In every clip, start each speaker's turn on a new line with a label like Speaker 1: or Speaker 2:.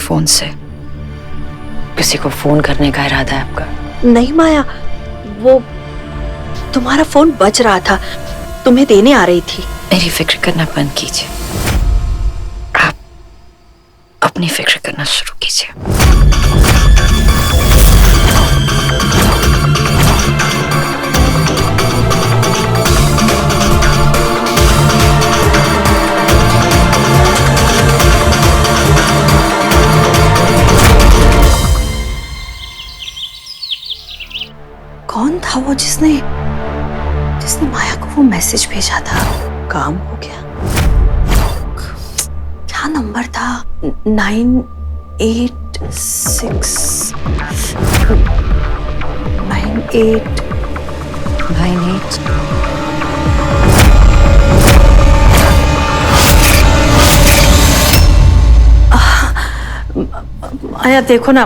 Speaker 1: Phone से? किसी को फोन करने का इरादा है आपका?
Speaker 2: नहीं माया, वो तुम्हारा फोन बज रहा था, तुम्हें देने आ रही थी।
Speaker 1: मेरी फिक्र करना बंद कीजिए, आप अपनी फिक्र करना शुरू कीजिए।
Speaker 2: कौन था वो जिसने माया को वो मैसेज भेजा था? काम हो गया। क्या नंबर था?
Speaker 1: 98
Speaker 2: माया देखो ना,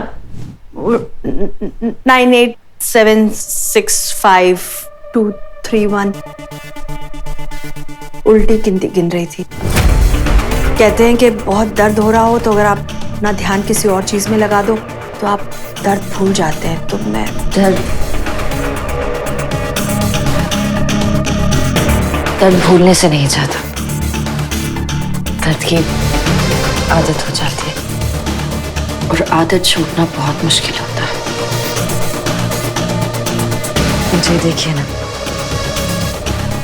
Speaker 2: 98765231 उल्टी गिनती गिन रही थी। कहते हैं कि बहुत दर्द हो रहा हो तो अगर आप अपना ध्यान किसी और चीज में लगा दो तो आप दर्द भूल जाते हैं। तो मैं
Speaker 1: दर्द भूलने से नहीं जाता, दर्द की आदत हो जाती है और आदत छूटना बहुत मुश्किल होता है। मुझे देखिए ना,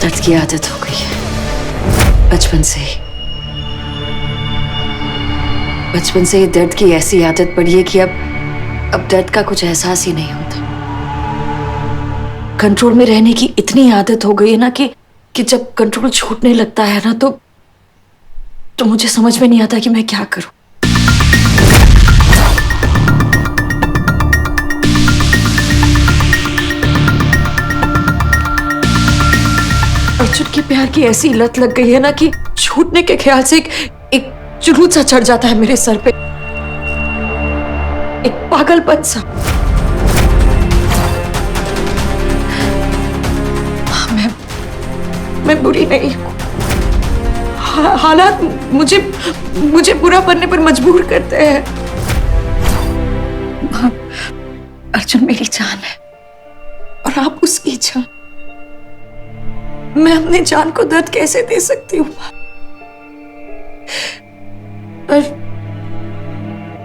Speaker 1: दर्द की आदत हो गई है बचपन से ही। बचपन से ही दर्द की ऐसी आदत पड़ी है कि अब दर्द का कुछ एहसास ही नहीं होता। कंट्रोल में रहने की इतनी आदत हो गई है ना कि जब कंट्रोल छूटने लगता है ना तो मुझे समझ में नहीं आता कि मैं क्या करूं। अर्जुन के प्यार की ऐसी लत लग गई है ना कि छूटने के ख्याल से एक जुनून सा चढ़ जाता है मेरे सर पे, एक पागलपन सा। मैं बुरी नहीं हूं, हालात मुझे बुरा बनने पर मजबूर करते हैं। अर्जुन मेरी जान है और आप उसकी जान। मैं अपनी जान को दर्द कैसे दे सकती हूँ?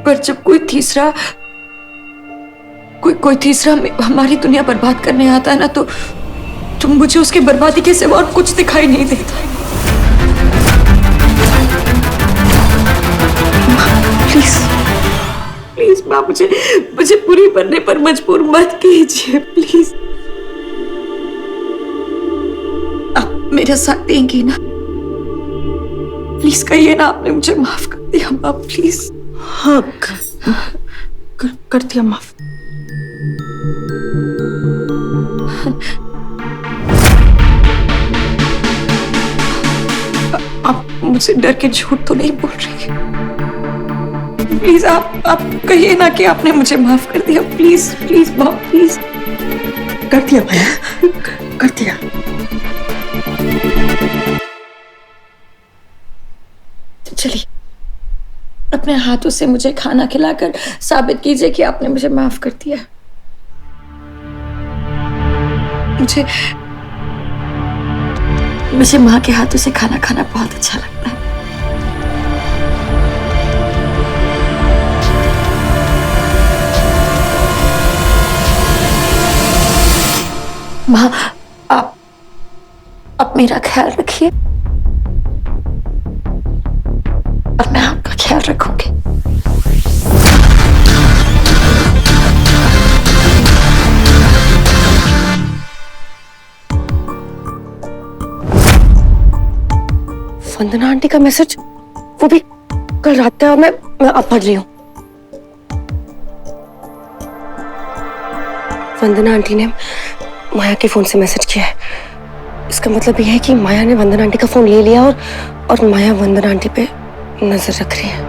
Speaker 1: पर जब कोई तीसरा हमारी दुनिया बर्बाद करने आता है ना तो मुझे उसकी बर्बादी के सिवा और कुछ दिखाई नहीं देता। प्लीज माँ, मुझे बुरी बनने पर मजबूर मत कीजिए प्लीज। आप मेरा साथ देंगी ना? प्लीज कहिए ना आपने मुझे माफ कर दिया माँ, प्लीज।
Speaker 2: हाँ, कर दिया माफ।
Speaker 1: आप मुझसे डर के झूठ तो नहीं बोल रही? प्लीज आप कहिए ना कि आपने मुझे माफ कर दिया। प्लीज माँ, प्लीज।
Speaker 2: कर दिया माया, कर दिया।
Speaker 1: चलिए, अपने हाथों से मुझे खाना खिलाकर साबित कीजिए कि आपने मुझे माफ कर दिया। मुझे माँ के हाथों से खाना खाना बहुत अच्छा लगता है। माँ, आप मेरा ख्याल रखिए और मैं आपका ख्याल रखूंगी।
Speaker 2: वंदना आंटी का मैसेज, वो भी कल रात का। मैं अब पढ़ रही हूँ। वंदना आंटी ने माया के फोन से मैसेज किया है। इसका मतलब यह है कि माया ने वंदना आंटी का फोन ले लिया और माया वंदना आंटी पे नजर रख रही है।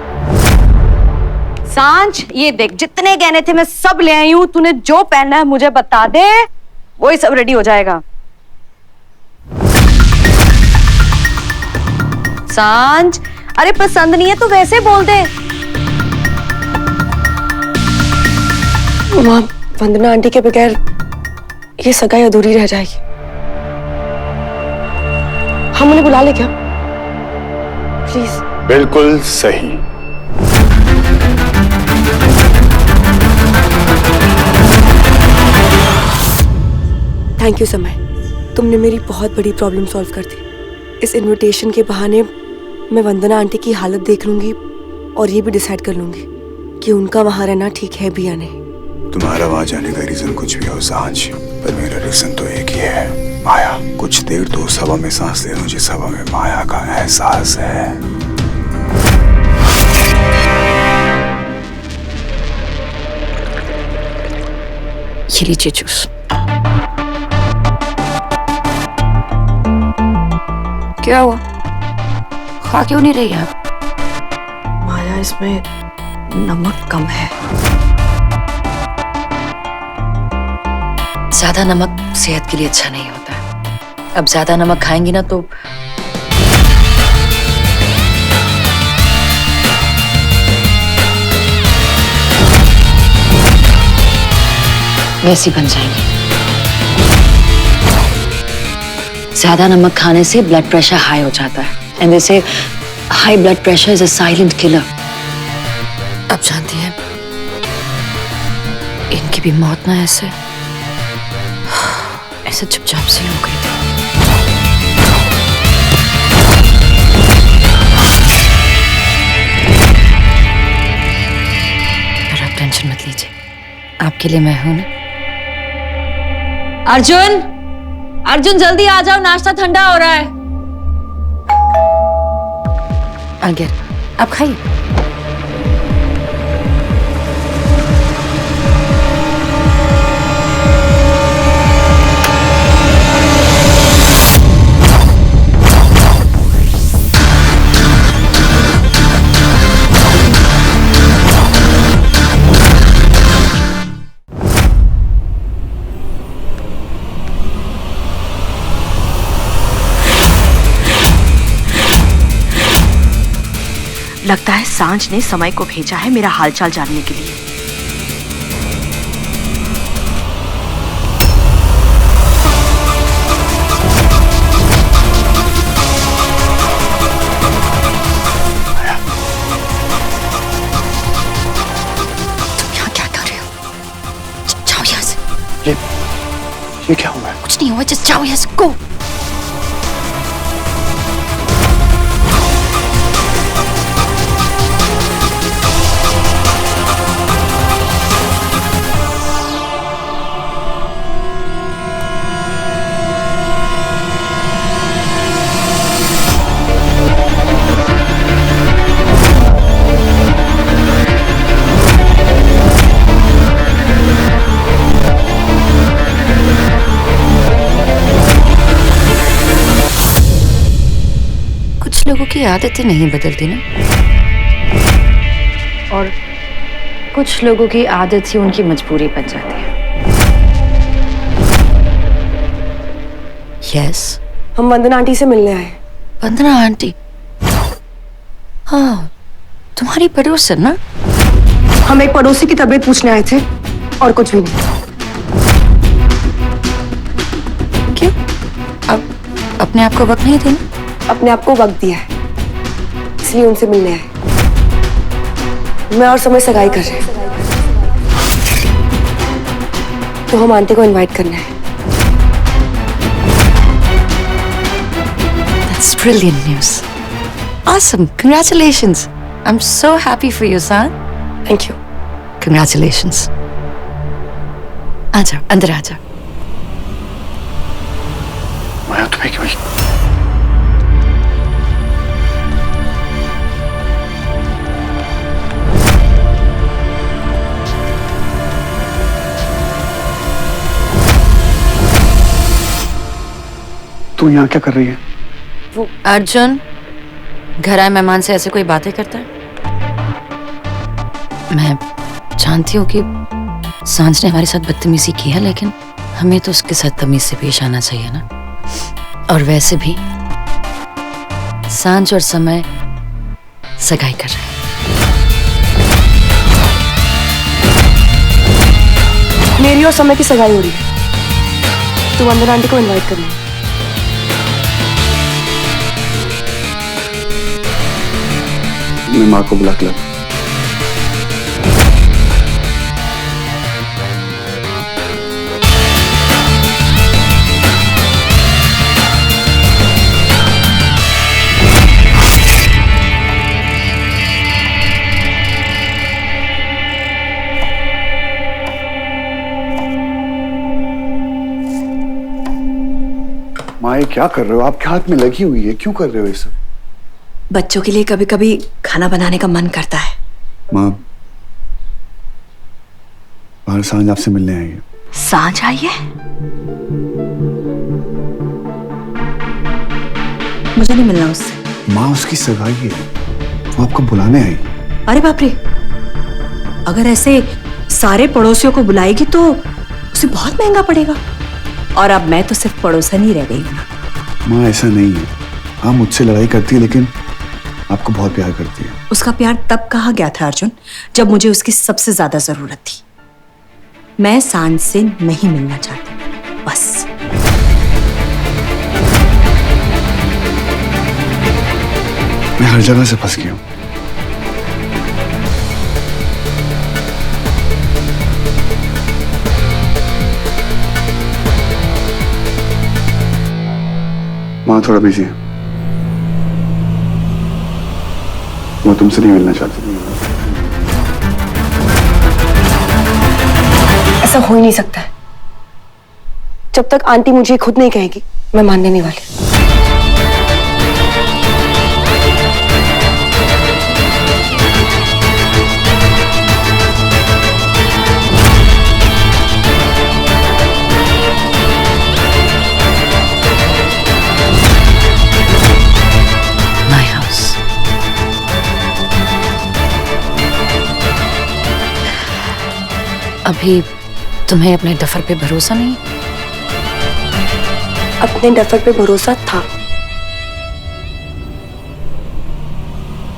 Speaker 3: सांझ, ये देख, जितने गहने थे मैं सब ले आई हूँ। तूने जो पहनना है मुझे बता दे, वही सब रेडी हो जाएगा। सांझ, अरे पसंद नहीं है तो वैसे बोल दे।
Speaker 2: माँ, वंदना आंटी के बगैर ये सगाई अधूरी रह जाएगी। हम उन्हें बुला ले क्या? प्लीज।
Speaker 4: बिल्कुल सही।
Speaker 2: थैंक यू समय, तुमने मेरी बहुत बड़ी प्रॉब्लम सॉल्व कर दी। इस इनविटेशन के बहाने मैं वंदना आंटी की हालत देख लूंगी और ये भी डिसाइड कर लूंगी कि उनका वहां रहना ठीक है भी या नहीं।
Speaker 4: तुम्हारा वहां जाने का रीजन कुछ भी हो सांझ, पर मेरा रीजन तो एक ही है, माया। कुछ देर तो उस हवा में सांस ले लूं जिस हवा में माया का एहसास है।
Speaker 1: ये लीजिए जूस। क्या हुआ, खा क्यों नहीं रही आप?
Speaker 2: माया, इसमें नमक कम है।
Speaker 1: ज्यादा नमक सेहत के लिए अच्छा नहीं होता है। अब ज्यादा नमक खाएंगी ना तो वैसी बन जाएंगी। ज्यादा नमक खाने से ब्लड प्रेशर हाई हो जाता है, एंड दे से high blood pressure is a silent killer. अब जानती हैं, इनकी भी मौत ना ऐसे चुपचाप से हो गई थी। पर आप टेंशन मत लीजिए, आपके लिए मैं हूं ना। अर्जुन, अर्जुन जल्दी आ जाओ, नाश्ता ठंडा हो रहा है। आगे आप खाइए।
Speaker 3: लगता है सांझ ने समय को भेजा है मेरा हालचाल जानने के लिए।
Speaker 1: तुम यहाँ क्या कर रहे हो? जाओ यहाँ से।
Speaker 4: ये क्या हुआ है?
Speaker 1: कुछ नहीं हुआ, जस्ट जाओ यहाँ से, गो। लोगों की आदतें नहीं बदलती ना, और कुछ लोगों की आदत ही उनकी मजबूरी बन जाती है। यस,
Speaker 2: हम वंदना आंटी से मिलने आए।
Speaker 1: वंदना आंटी? हाँ, तुम्हारी पड़ोसन ना?
Speaker 2: हम एक पड़ोसी की तबीयत पूछने आए थे और कुछ भी नहीं।
Speaker 1: क्यों? अब अपने आप को वक्त नहीं देना?
Speaker 2: अपने आप को वक्त दिया है, इसलिए उनसे मिलने आए। मैं और समय सगाई कर रहे हैं, तो हम आंटी को इनवाइट करना है।
Speaker 1: That's brilliant news. Awesome. Congratulations. I'm so happy for you, son.
Speaker 2: Thank you.
Speaker 1: Congratulations. आ जाओ, अंदर आ जाओ।
Speaker 4: माया, तुम्हें क्यों? तू यहाँ क्या कर रही है?
Speaker 1: वो अर्जुन घर आए मेहमान से ऐसे कोई बातें करता है? मैं जानती हूँ कि सांझ ने हमारे साथ बदतमीजी की है, लेकिन हमें तो उसके साथ तमीज से पेश आना चाहिए ना। और वैसे भी सांझ और समय सगाई कर रहे हैं।
Speaker 2: मेरी और समय की सगाई हो रही है, तो वंदना आंटी को इनवाइट करनी है।
Speaker 4: मैं माँ को बुला के लाता हूँ। माँ ये क्या कर रहे हो? आपके हाथ में लगी हुई है, क्यों कर रहे हो ये सब?
Speaker 1: बच्चों के लिए कभी कभी खाना बनाने का मन करता है।
Speaker 4: माँ, बाहर सांझ आपसे मिलने आई है।
Speaker 1: सांझ आई है? मुझे नहीं मिलना उससे।
Speaker 4: माँ उसकी सगाई है, वो आपको बुलाने आई।
Speaker 1: अरे बाप रे, अगर ऐसे सारे पड़ोसियों को बुलाएगी तो उसे बहुत महंगा पड़ेगा। और अब मैं तो सिर्फ पड़ोसन ही रह गई हूँ ना।
Speaker 4: माँ ऐसा नहीं है, हाँ मुझसे लड़ाई करती है लेकिन आपको बहुत प्यार करती है।
Speaker 1: उसका प्यार तब कहा गया था अर्जुन, जब मुझे उसकी सबसे ज्यादा जरूरत थी। मैं सांझ से नहीं मिलना चाहती, बस।
Speaker 4: मैं हर जगह से फंस गया हूँ। माँ थोड़ा बिजी है, वो तुमसे नहीं मिलना चाहती।
Speaker 2: ऐसा हो ही नहीं सकता है। जब तक आंटी मुझे खुद नहीं कहेगी, मैं मानने नहीं वाली।
Speaker 1: My house. अभी तुम्हें अपने डफर पे भरोसा नहीं?
Speaker 2: अपने डफर पे भरोसा था।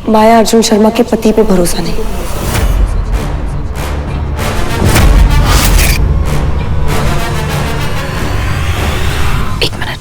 Speaker 2: माया अर्जुन शर्मा के पति पे भरोसा नहीं।
Speaker 1: एक मिनट।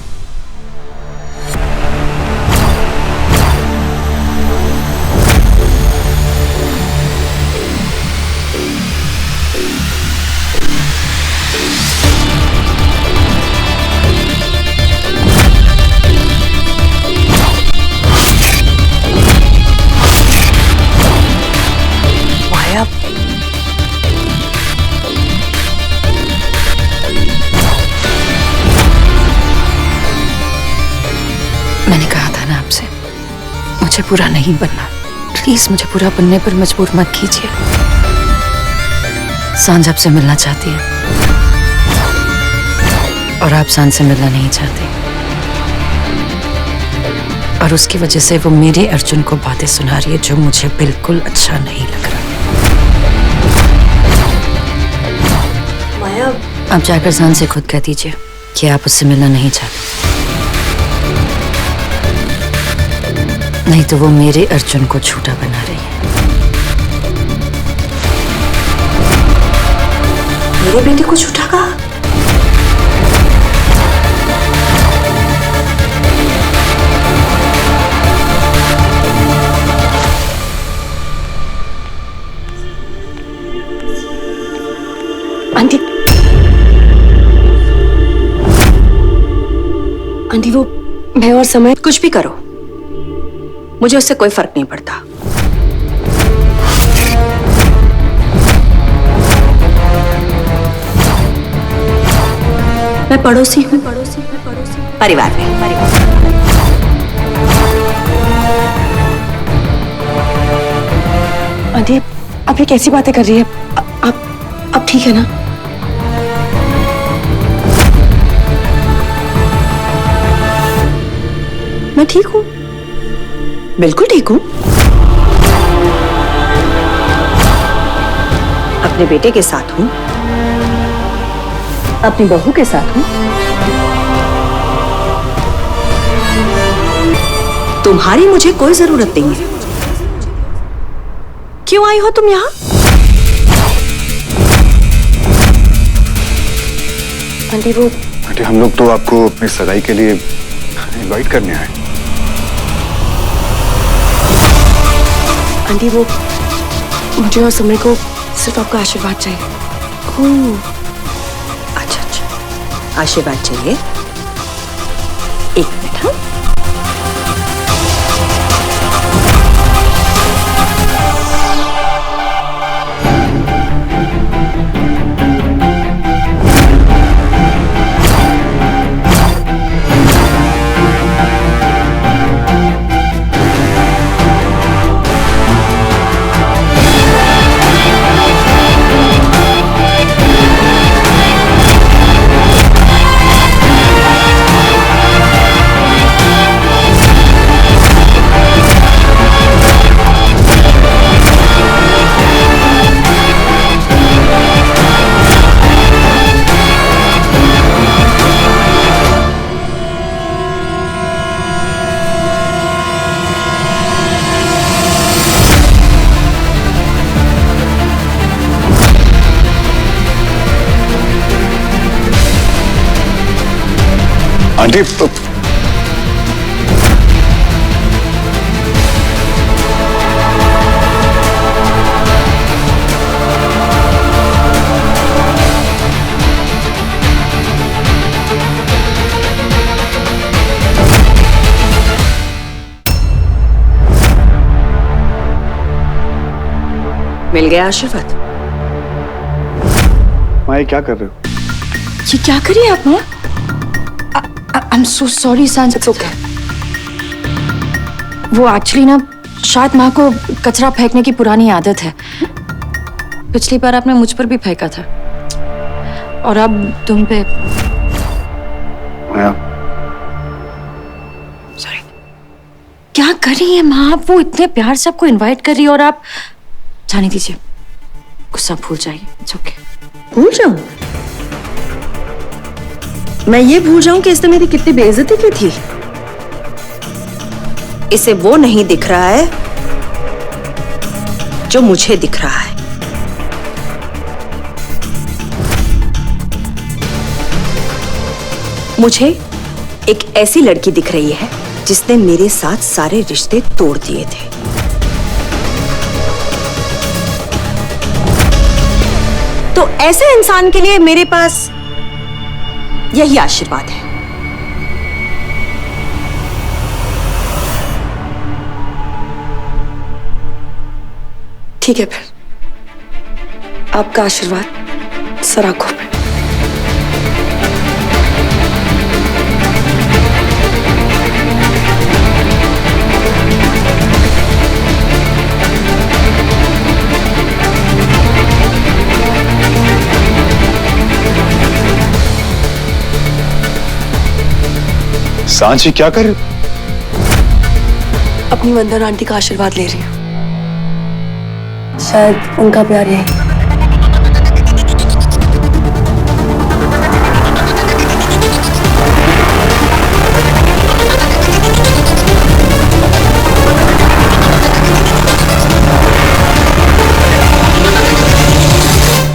Speaker 1: मैंने कहा था ना आपसे, मुझे बुरा नहीं बनना। प्लीज मुझे बुरा बनने पर मजबूर मत कीजिए। सांझ आपसे मिलना चाहती है और आप सांझ से मिलना नहीं चाहते, और उसकी वजह से वो मेरे अर्जुन को बातें सुना रही है जो मुझे बिल्कुल अच्छा नहीं लग रहा।
Speaker 2: माया,
Speaker 1: आप जाकर सांझ से खुद कह दीजिए कि आप उससे मिलना नहीं चाहते, नहीं तो वो मेरे अर्जुन को झूठा बना रही है। मेरे बेटे को झूठा कहा?
Speaker 2: आंटी, आंटी वो मैं और समय
Speaker 1: कुछ भी करो, मुझे उससे कोई फर्क नहीं पड़ता। मैं पड़ोसी हूँ, परिवार में।
Speaker 2: आंटी, आप ये कैसी बातें कर रही है? आप ठीक है ना?
Speaker 1: मैं ठीक हूँ, बिल्कुल ठीक हूँ। अपने बेटे के साथ हूँ, अपनी बहू के साथ हूँ। तुम्हारी मुझे कोई जरूरत नहीं है। क्यों आई हो तुम यहाँ?
Speaker 2: आंटी वो
Speaker 4: आंटी हम लोग तो आपको अपनी सगाई के लिए इनवाइट करने आए।
Speaker 2: आंटी वो मुझे और समय को सिर्फ आपका आशीर्वाद चाहिए।
Speaker 3: अच्छा अच्छा, आशीर्वाद चाहिए। एक मिनट। हाँ,
Speaker 4: आंटी
Speaker 3: मिल गया आशीर्वाद।
Speaker 4: माया क्या कर रहे हो?
Speaker 1: ये क्या करिए आप माँ? आई एम सो सॉरी सांझ।
Speaker 2: It's okay.
Speaker 1: वो एक्चुअली ना शायद माँ को कचरा फेंकने की पुरानी आदत है। पिछली बार आपने मुझ पर भी फेंका था और अब तुम पे।
Speaker 4: माया
Speaker 1: सॉरी। क्या कर रही है माँ आप? वो इतने प्यार से आपको इनवाइट कर रही है और आप जाने दीजिए, गुस्सा भूल जाइए। It's okay.
Speaker 3: भूल जाऊं? मैं ये भूल जाऊं कि इसने मेरी कितनी बेइज्जती की थी? इसे वो नहीं दिख रहा है जो मुझे दिख रहा है। मुझे एक ऐसी लड़की दिख रही है जिसने मेरे साथ सारे रिश्ते तोड़ दिए थे। तो ऐसे इंसान के लिए मेरे पास यही आशीर्वाद है।
Speaker 2: ठीक है फिर, आपका आशीर्वाद सर आंखों पे।
Speaker 4: सांची क्या कर रहे हो?
Speaker 2: अपनी वंदना आंटी का आशीर्वाद ले रही हूँ। शायद उनका प्यार यही।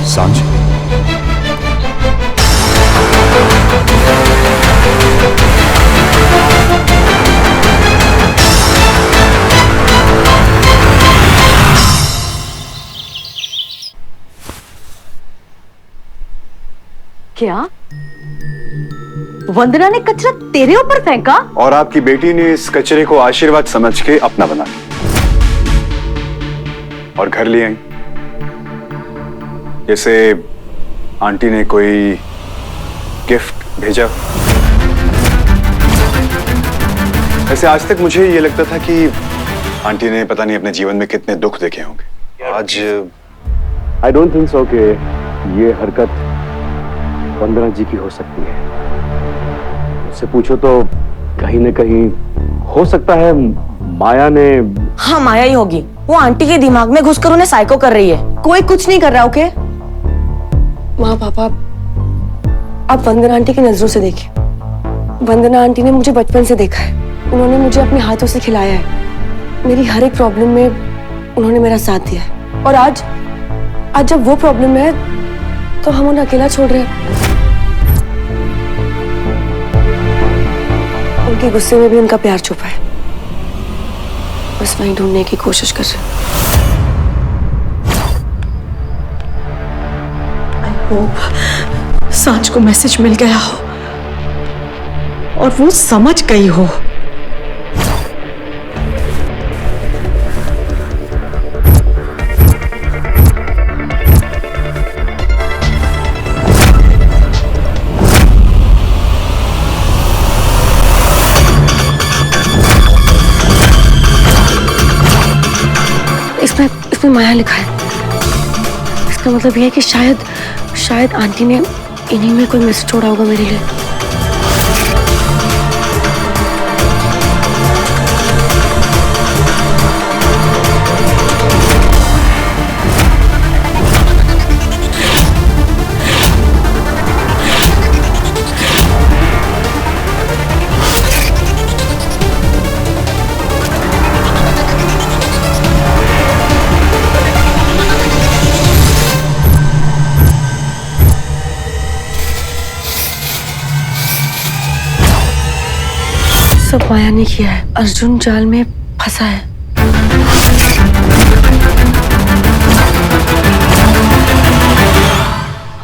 Speaker 4: सांची
Speaker 3: क्या वंदना ने कचरा तेरे ऊपर फेंका?
Speaker 4: और आपकी बेटी ने इस कचरे को आशीर्वाद समझ के अपना बना लिया और घर ले आई, जैसे आंटी ने कोई गिफ्ट भेजा। वैसे आज तक मुझे ये लगता था कि आंटी ने पता नहीं अपने जीवन में कितने दुख देखे होंगे। आज आई डोंट थिंक सो कि ये हरकत वंदना जी की हो सकती है। उससे पूछो तो कहीं न कहीं हो सकता है माया ने।
Speaker 5: हाँ माया ही होगी। वो आंटी के दिमाग में घुसकर उन्हें साइको कर रही है।
Speaker 3: कोई कुछ नहीं कर रहा। ओके
Speaker 2: माँ पापा, आप वंदना आंटी की नजरों से देखिए। वंदना आंटी ने मुझे बचपन से देखा है। उन्होंने मुझे अपने हाथों से खिलाया है। मेरी हर एक प्रॉब्लम में उन्होंने मेरा साथ दिया है। और आज जब वो प्रॉब्लम है तो हम उन्हें अकेला छोड़ रहे हैं। उनके गुस्से में भी उनका प्यार छुपा है, बस वही ढूंढने की कोशिश कर रहे हैं।
Speaker 6: होप सांच को मैसेज मिल गया हो और वो समझ गई हो।
Speaker 2: इसमें माया लिखा है। इसका मतलब यह है कि शायद आंटी ने इन्हीं में कोई मैसेज छोड़ा होगा मेरे लिए। सब माया ने किया है। अर्जुन जाल में फंसा है।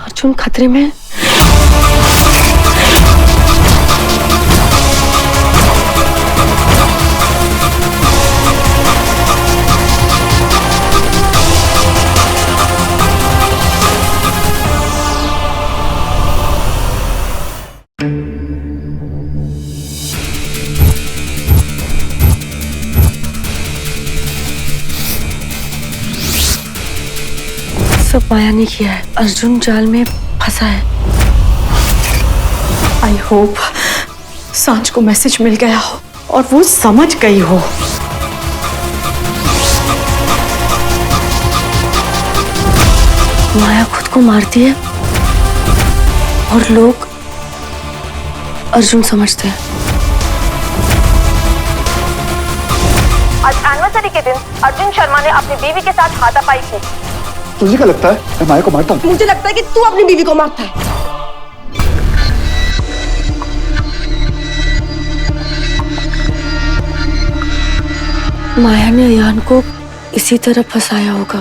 Speaker 2: अर्जुन खतरे में है। सब माया ने किया है। अर्जुन जाल में फंसा है।
Speaker 6: आई होप सांच को मैसेज मिल गया हो और वो समझ गई हो।
Speaker 2: माया खुद को मारती है और लोग अर्जुन समझते हैं।
Speaker 7: आज एनिवर्सरी के दिन अर्जुन शर्मा ने अपनी बीवी के साथ हाथापाई की।
Speaker 4: तुझे क्या लगता है मैं माया को मारता हूँ?
Speaker 2: मुझे लगता है कि तू अपनी बीवी को मारता है। माया ने अयान को इसी तरह फंसाया होगा।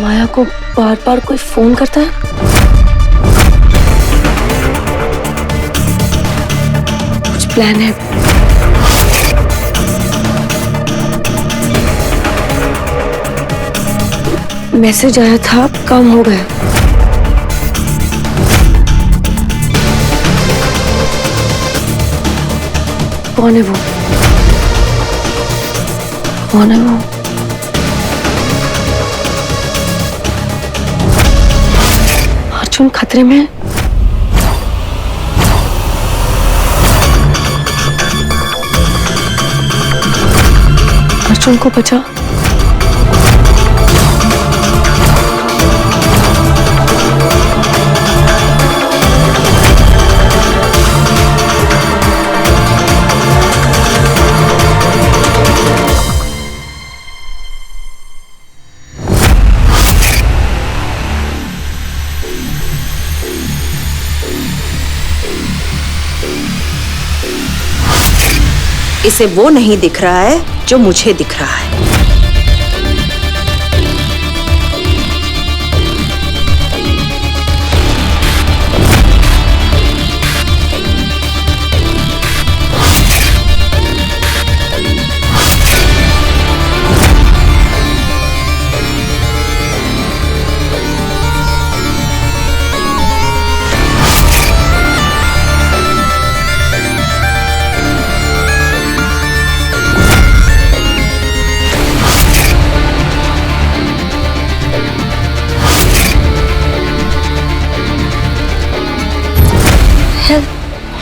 Speaker 2: माया को बार बार कोई फोन करता है। कुछ प्लान है। मैसेज आया था, काम हो गया। कौन है वो? कौन है वो? अर्जुन खतरे में है। अर्जुन को बचा।
Speaker 7: इसे वो नहीं दिख रहा है जो मुझे दिख रहा है।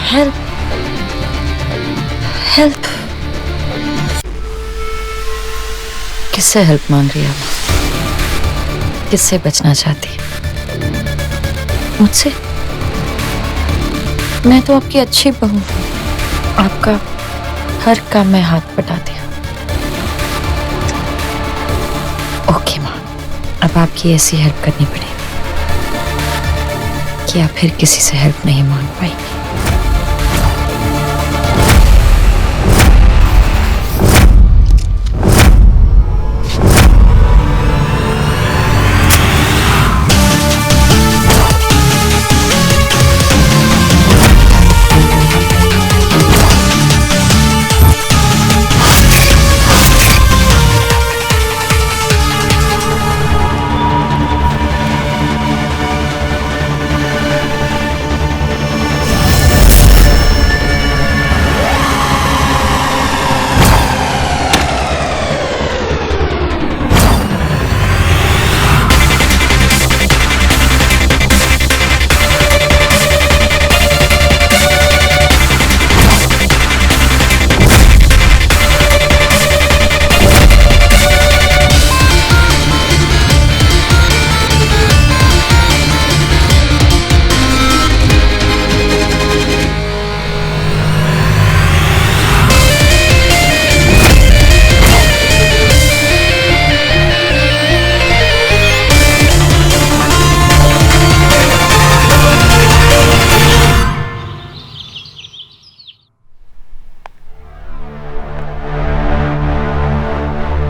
Speaker 1: Help help. किससे हेल्प मांग रही है वो? किससे बचना चाहती है? मुझसे? मैं तो आपकी अच्छी बहू हूं। आपका हर काम में हाथ बटाती हूँ। ओके माँ, अब आपकी ऐसी हेल्प करनी पड़ेगी। कि आप फिर किसी से हेल्प नहीं मांग पाएंगी।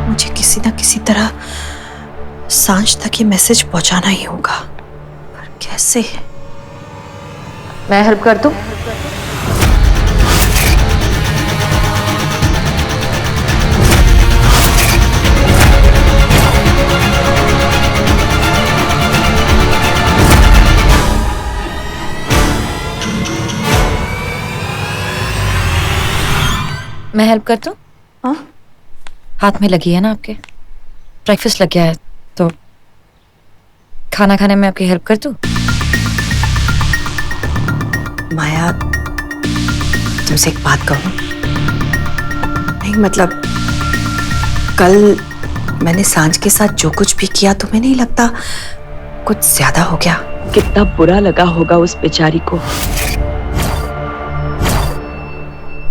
Speaker 6: मुझे किसी ना किसी तरह सांझ तक ये मैसेज पहुंचाना ही होगा, पर कैसे?
Speaker 3: मैं हेल्प कर दूं?
Speaker 1: मैं हेल्प कर दूं?
Speaker 6: हाँ?
Speaker 1: हाथ में लगी है ना आपके, ब्रेकफास्ट लग गया है, तो खाना खाने में आपकी हेल्प कर दूं?
Speaker 6: माया, तुमसे एक बात कहूं? नहीं मतलब, कल मैंने सांझ के साथ जो कुछ भी किया, तुम्हें नहीं लगता कुछ ज्यादा हो गया? कितना बुरा लगा होगा उस बेचारी को।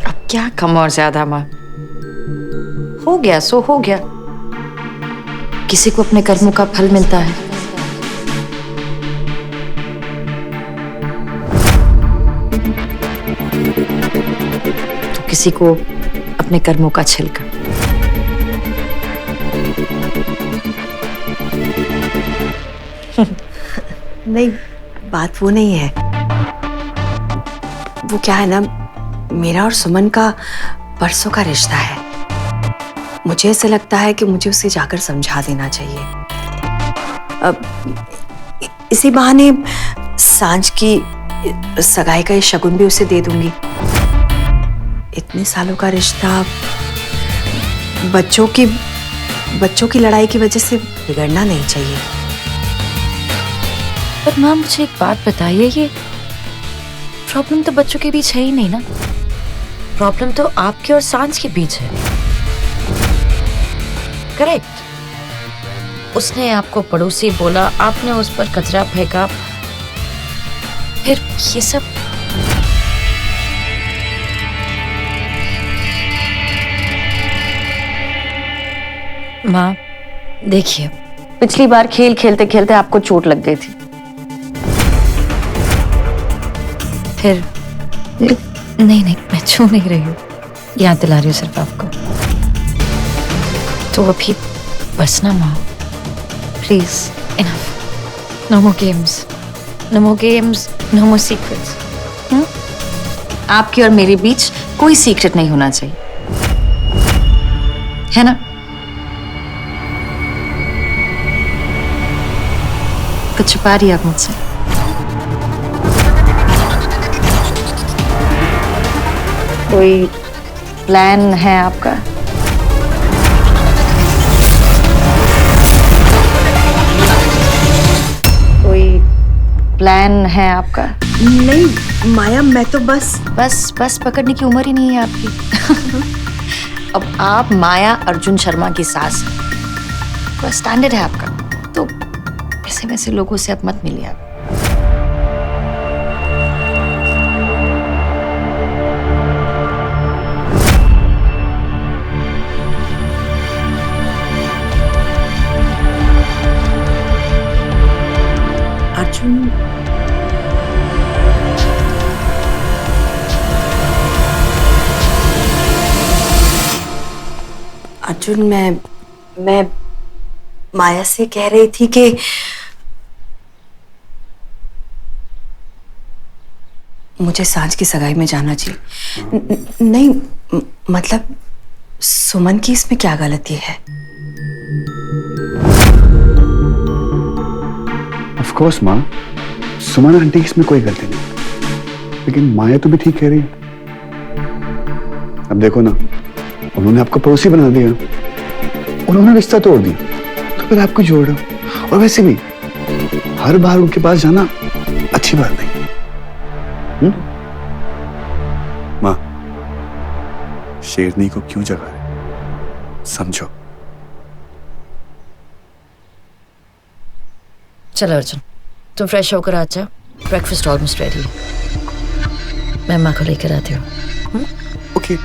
Speaker 1: अब क्या कम और ज्यादा माँ, हो गया सो हो गया। किसी को अपने कर्मों का फल मिलता है। तो किसी को अपने कर्मों का छिलका।
Speaker 6: नहीं, बात वो नहीं है। वो क्या है ना, मेरा और सुमन का परसों का रिश्ता है। मुझे ऐसा लगता है कि मुझे उसे जाकर समझा देना चाहिए। अब इसी बहाने सांझ की सगाई का ये शगुन भी उसे दे दूंगी। इतने सालों का रिश्ता बच्चों की लड़ाई की वजह से बिगड़ना नहीं चाहिए।
Speaker 1: पर माँ मुझे एक बात बताइए, ये प्रॉब्लम तो बच्चों के बीच है ही नहीं ना, प्रॉब्लम तो आपके और सांझ के बीच है। करेक्ट। उसने आपको पड़ोसी बोला, आपने उस पर कचरा फेंका, फिर ये सब। माँ देखिए,
Speaker 3: पिछली बार खेल खेलते खेलते आपको चोट लग गई थी।
Speaker 1: फिर नहीं नहीं, मैं छू नहीं रही हूँ, याद दिला रही हूँ सिर्फ आपको। तो अभी बस ना माँ, please enough. No more games, no more games, no more secrets. आपकी और मेरे बीच कोई सीक्रेट नहीं होना चाहिए, है ना? कुछ छुपा रही आप मुझसे?
Speaker 3: कोई प्लान है आपका? कोई प्लान है आपका?
Speaker 6: नहीं माया, मैं तो
Speaker 1: बस पकड़ने की उम्र ही नहीं है आपकी। अब आप माया अर्जुन शर्मा की सास हैं, बस स्टैंडर्ड है आपका, तो ऐसे वैसे लोगों से अब मत मिलिए आप।
Speaker 6: अर्जुन, मैं माया से कह रही थी कि मुझे सांझ की सगाई में जाना चाहिए। नहीं, मतलब सुमन की इसमें क्या गलती है?
Speaker 4: ऑफ कोर्स माँ, सुमन आंटी की इसमें कोई गलती नहीं, लेकिन माया तो भी ठीक कह रही है। अब देखो ना, उन्होंने आपको पड़ोसी बना दिया, उन्होंने रिश्ता तोड़ दिया, तो फिर आपको जोड़ रहे हो। और वैसे भी हर बार उनके पास जाना अच्छी बात नहीं। माँ, शेरनी को क्यों जगा रहे, समझो।
Speaker 1: चलो अर्जुन, तुम फ्रेश होकर आ जाओ, ब्रेकफास्ट ऑलमोस्ट रेडी है। मैं माँ को लेकर आती हूँ।
Speaker 4: ओके।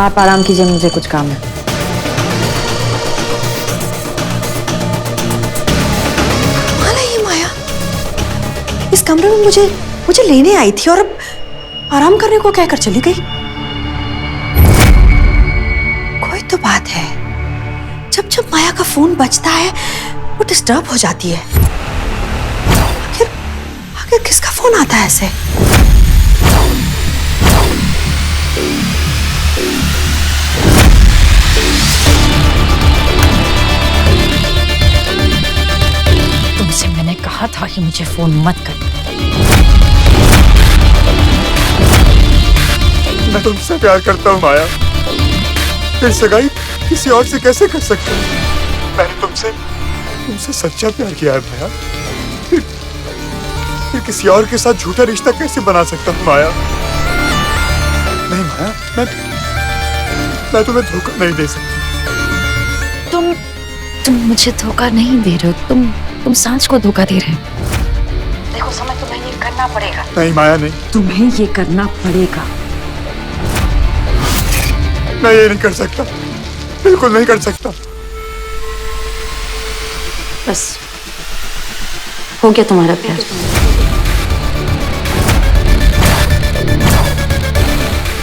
Speaker 1: आप आराम कीजिए, मुझे कुछ काम है।
Speaker 6: माला, ये माया इस कमरे में मुझे लेने आई थी और अब आराम करने को कहकर चली गई। कोई तो बात है, जब माया का फोन बजता है वो डिस्टर्ब हो जाती है। आखिर किसका फोन आता है ऐसे?
Speaker 1: तुमसे मैंने कहा था कि मुझे फोन मत कर।
Speaker 4: मैं तुमसे प्यार करता हूँ माया, फिर सगाई किसी और से कैसे कर सकता हूँ? मैंने तुमसे सच्चा प्यार किया है माया, फिर किसी और के साथ झूठा रिश्ता कैसे बना सकता हूँ माया? नहीं माया, मैं तुम्हें धोखा नहीं दे सकता।
Speaker 1: तुम मुझे धोखा नहीं दे रहे हो, तुम सांझ को धोखा दे रहे हो। देखो समय, तुम्हें ये करना पड़ेगा।
Speaker 4: नहीं माया, नहीं,
Speaker 1: तुम्हें ये करना पड़ेगा।
Speaker 4: मैं ये नहीं कर सकता, बिल्कुल नहीं कर सकता।
Speaker 1: बस हो गया तुम्हारा प्यार।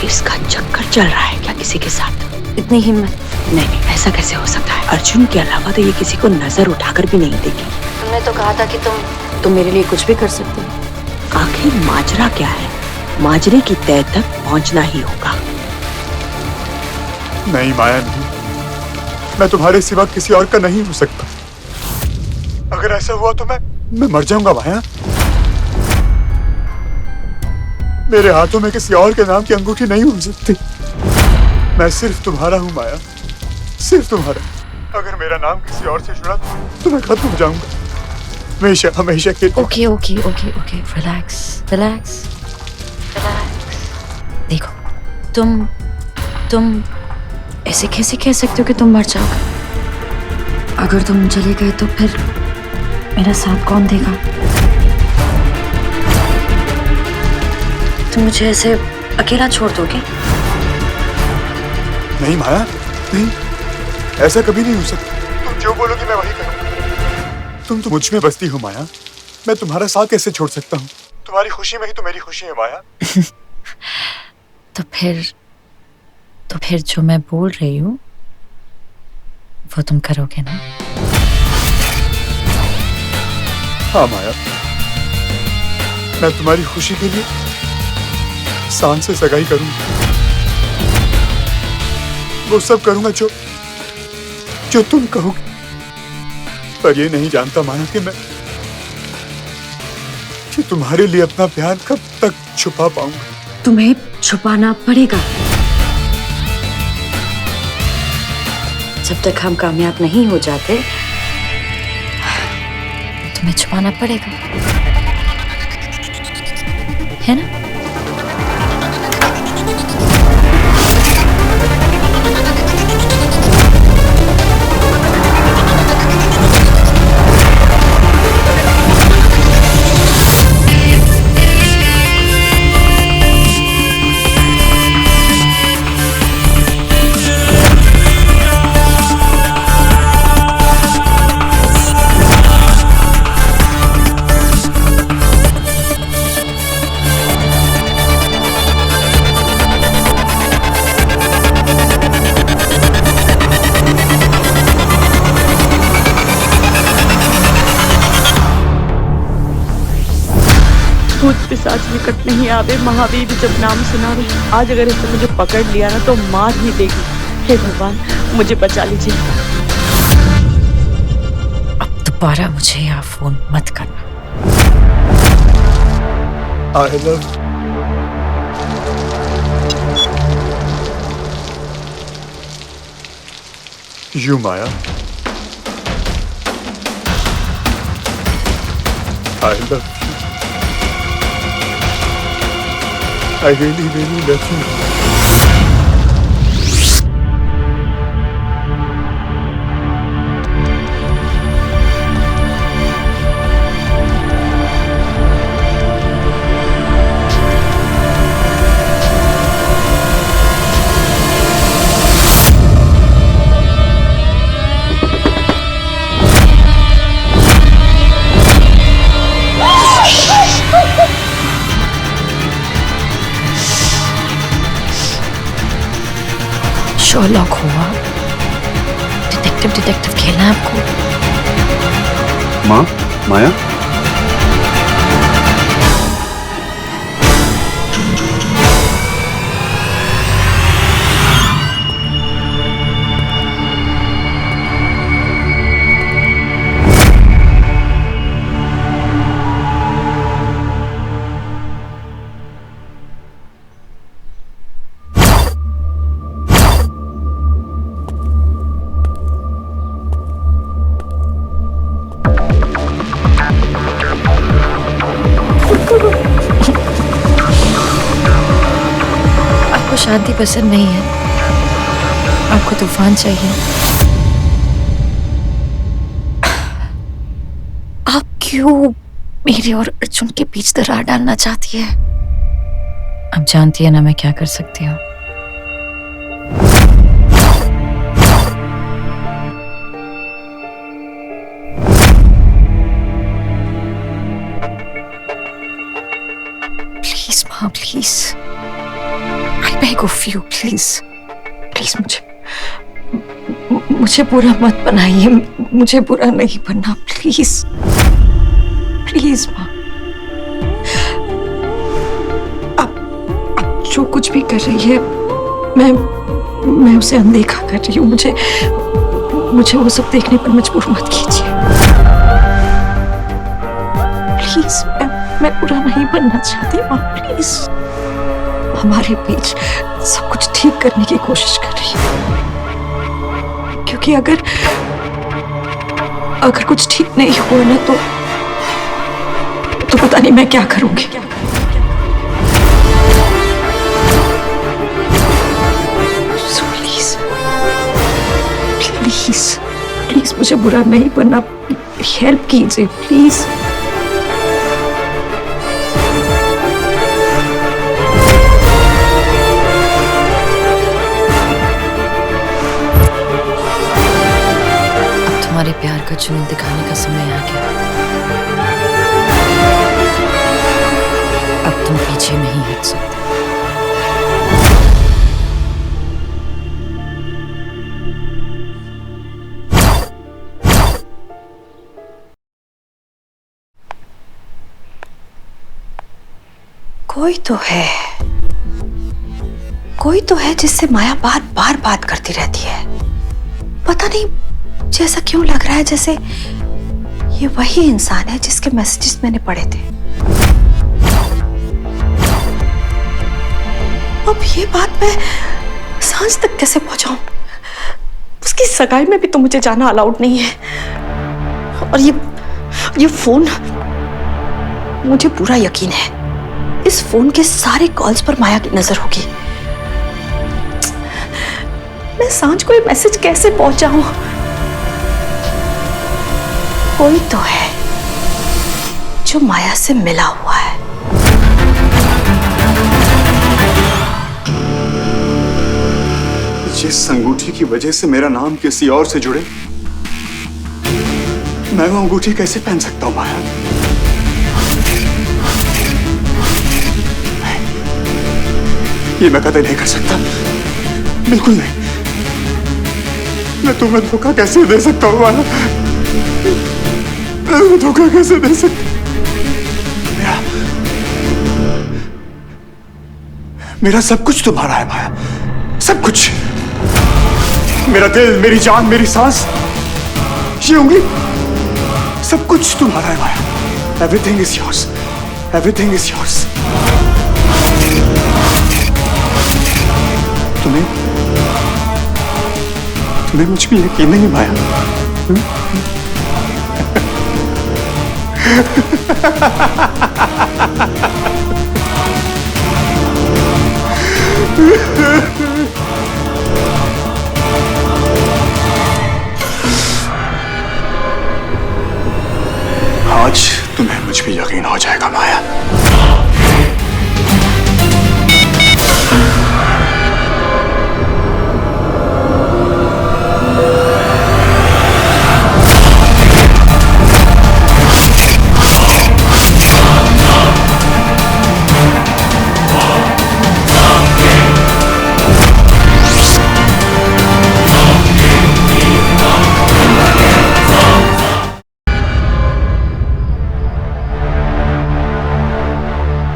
Speaker 6: इसका चक्कर चल रहा है क्या किसी के साथ?
Speaker 1: इतनी हिम्मत?
Speaker 6: नहीं, ऐसा कैसे हो सकता है? अर्जुन के अलावा तो ये किसी को नजर उठाकर भी नहीं देगी।
Speaker 1: तुमने तो कहा था कि तुम मेरे लिए कुछ भी कर सकते हो।
Speaker 6: आखिर माजरा क्या है? माजरे की तह तक पहुंचना ही होगा।
Speaker 4: नहीं माया, नहीं, मैं तुम्हारे सिवा किसी और का नहीं हो सकता। अगर ऐसा हुआ तो मैं मर जाऊंगा माया। मेरे हाथों में किसी और के नाम की अंगूठी नहीं हो सकती। मैं सिर्फ तुम्हारा हूं माया, सिर्फ तुम्हारा। अगर मेरा नाम किसी और से जुड़ा तो मैं खत्म हो जाऊंगा, हमेशा हमेशा के।
Speaker 1: Okay okay okay okay, relax relax relax. देखो, तुम ऐसे कैसे कह सकते हो कि तुम मर जाओगे? अगर तुम चले गए तो फिर मेरा साथ कौन देगा? तुम मुझे ऐसे अकेला छोड़ दोगे?
Speaker 4: नहीं माया, नहीं, ऐसा कभी नहीं हो सकता। तुम जो बोलोगी मैं वही करूंगा। तुम तो मुझ में बसती हो माया, मैं तुम्हारा साथ कैसे छोड़ सकता हूँ? तुम्हारी खुशी में ही तो मेरी खुशी है माया।
Speaker 1: तो फिर जो मैं बोल रही हूँ वो तुम करोगे ना?
Speaker 4: हाँ माया, मैं तुम्हारी खुशी के लिए सांझ से सगाई करूंगा। वो सब करूंगा जो तुम कहोगे। पर ये नहीं जानता माया कि तुम्हारे लिए अपना प्यार कब तक छुपा पाऊंगा।
Speaker 1: तुम्हें छुपाना पड़ेगा। जब तक हम कामयाब नहीं हो जाते तुम्हें छुपाना पड़ेगा, है ना?
Speaker 8: यहाँ पे महावीर जब नाम सुना रही, आज अगर इसने मुझे पकड़ लिया ना तो मार ही देगी। हे भगवान, मुझे बचा लीजिए।
Speaker 1: अब दोबारा मुझे यहाँ फोन मत करना।
Speaker 4: I love you, Maya. I love you. I really, really love you.
Speaker 1: शॉर्लॉक हुआ, डिटेक्टिव डिटेक्टिव खेलना है आपको।
Speaker 4: माँ, माया,
Speaker 1: आपको शांति पसंद नहीं है, आपको तूफान चाहिए। आप क्यों मेरे और अर्जुन के बीच दरार डालना चाहती है? अब जानती है ना मैं क्या कर सकती हूँ। प्लीज माँ, please, I beg of you, please please मुझे बुरा मत बनाइए, मुझे बुरा नहीं बनना, प्लीज प्लीज माँ। आप जो कुछ भी कर रही है मैं उसे अनदेखा कर रही हूँ। मुझे वो सब देखने पर मजबूर मत कीजिए प्लीज। मैं बुरा नहीं बनना चाहती माँ, प्लीज। हमारे बीच सब कुछ ठीक करने की कोशिश कर रही है, क्योंकि अगर कुछ ठीक नहीं हुआ ना तो पता नहीं मैं क्या करूंगी। So प्लीज प्लीज प्लीज मुझे बुरा नहीं बनना, हेल्प कीजिए प्लीज। हमारे प्यार का जुनून दिखाने का समय आ गया। अब तुम पीछे नहीं हट सकते।
Speaker 6: कोई तो है जिससे माया बार बार बात करती रहती है। पता नहीं जैसा क्यों लग रहा है जैसे ये वही इंसान है जिसके मैसेजेस मैंने पढ़े थे। अब ये बात मैं सांझ तक कैसे पहुंचाऊं? उसकी सगाई में भी तो मुझे जाना अलाउड नहीं है। और ये फोन, मुझे पूरा यकीन है इस फोन के सारे कॉल्स पर माया की नजर होगी। मैं सांझ को ये मैसेज कैसे पहुंचाऊं? कोई तो है जो माया से मिला हुआ है।
Speaker 4: जिस अंगूठी की वजह से मेरा नाम किसी और से जुड़े, मैं वो अंगूठी कैसे पहन सकता हूं माया? ये मैं कतई नहीं कर सकता, बिल्कुल नहीं। मैं तुम्हें धोखा कैसे दे सकता हूं माया? मैं धोखा कैसे दे सकता? मेरा सब कुछ तुम्हारा है माया, सब कुछ। मेरा दिल, मेरी जान, मेरी सांस, ये उंगली, सब कुछ तुम्हारा है Maya. Everything is yours, everything is yours. तुम्हें मुझ पर यकीन नहीं माया? आज तुम्हें मुझ पे यकीन हो जाएगा माया।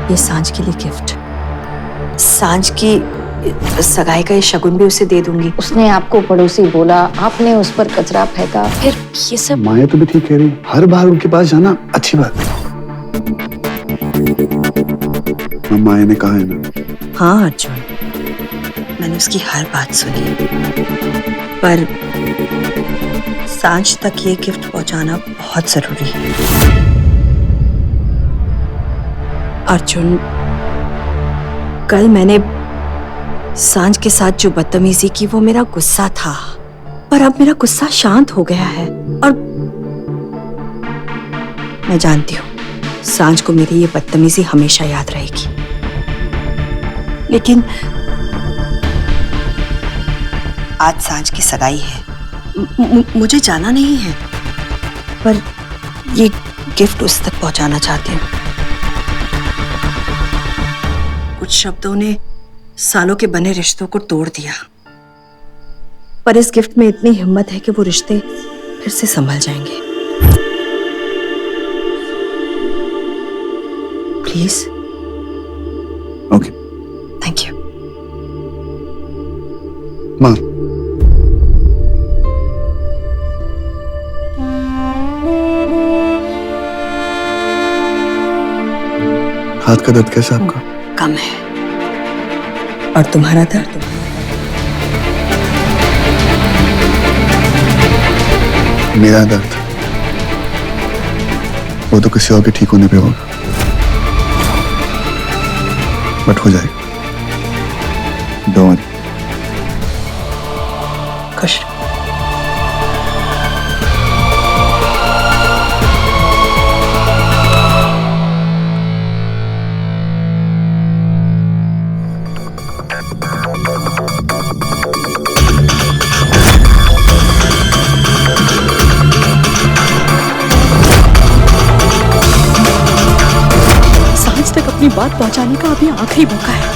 Speaker 6: ये सांझ के लिए गिफ्ट, सांझ की सगाई का ये शगुन भी उसे दे दूंगी।
Speaker 1: उसने आपको पड़ोसी बोला, आपने उस पर कचरा फेंका, फिर ये सब।
Speaker 4: माया तो भी ठीक कह रही, हर बार उनके पास जाना अच्छी बात है। माया ने कहा है ना।
Speaker 6: हाँ अर्जुन, मैंने उसकी हर बात सुनी, पर सांझ तक ये गिफ्ट पहुंचाना बहुत जरूरी है। अर्जुन, कल मैंने सांझ के साथ जो बदतमीजी की वो मेरा गुस्सा था, पर अब मेरा गुस्सा शांत हो गया है और मैं जानती हूँ सांझ को मेरी ये बदतमीजी हमेशा याद रहेगी। लेकिन आज सांझ की सगाई है, मुझे जाना नहीं है, पर ये गिफ्ट उस तक पहुंचाना चाहती हूँ। कुछ शब्दों ने सालों के बने रिश्तों को तोड़ दिया, पर इस गिफ्ट में इतनी हिम्मत है कि वो रिश्ते फिर से संभल जाएंगे। प्लीज।
Speaker 4: Okay,
Speaker 6: thank you.
Speaker 4: माँ, हाथ का दर्द कैसा आपका?
Speaker 6: कम है। और तुम्हारा दर्द?
Speaker 4: मेरा दर्द वो तो किसी और के ठीक होने पे होगा, बट हो जाएगा। Don't worry.
Speaker 6: खुश।
Speaker 8: अपनी बात पहुंचाने का अभी आखिरी मौका है।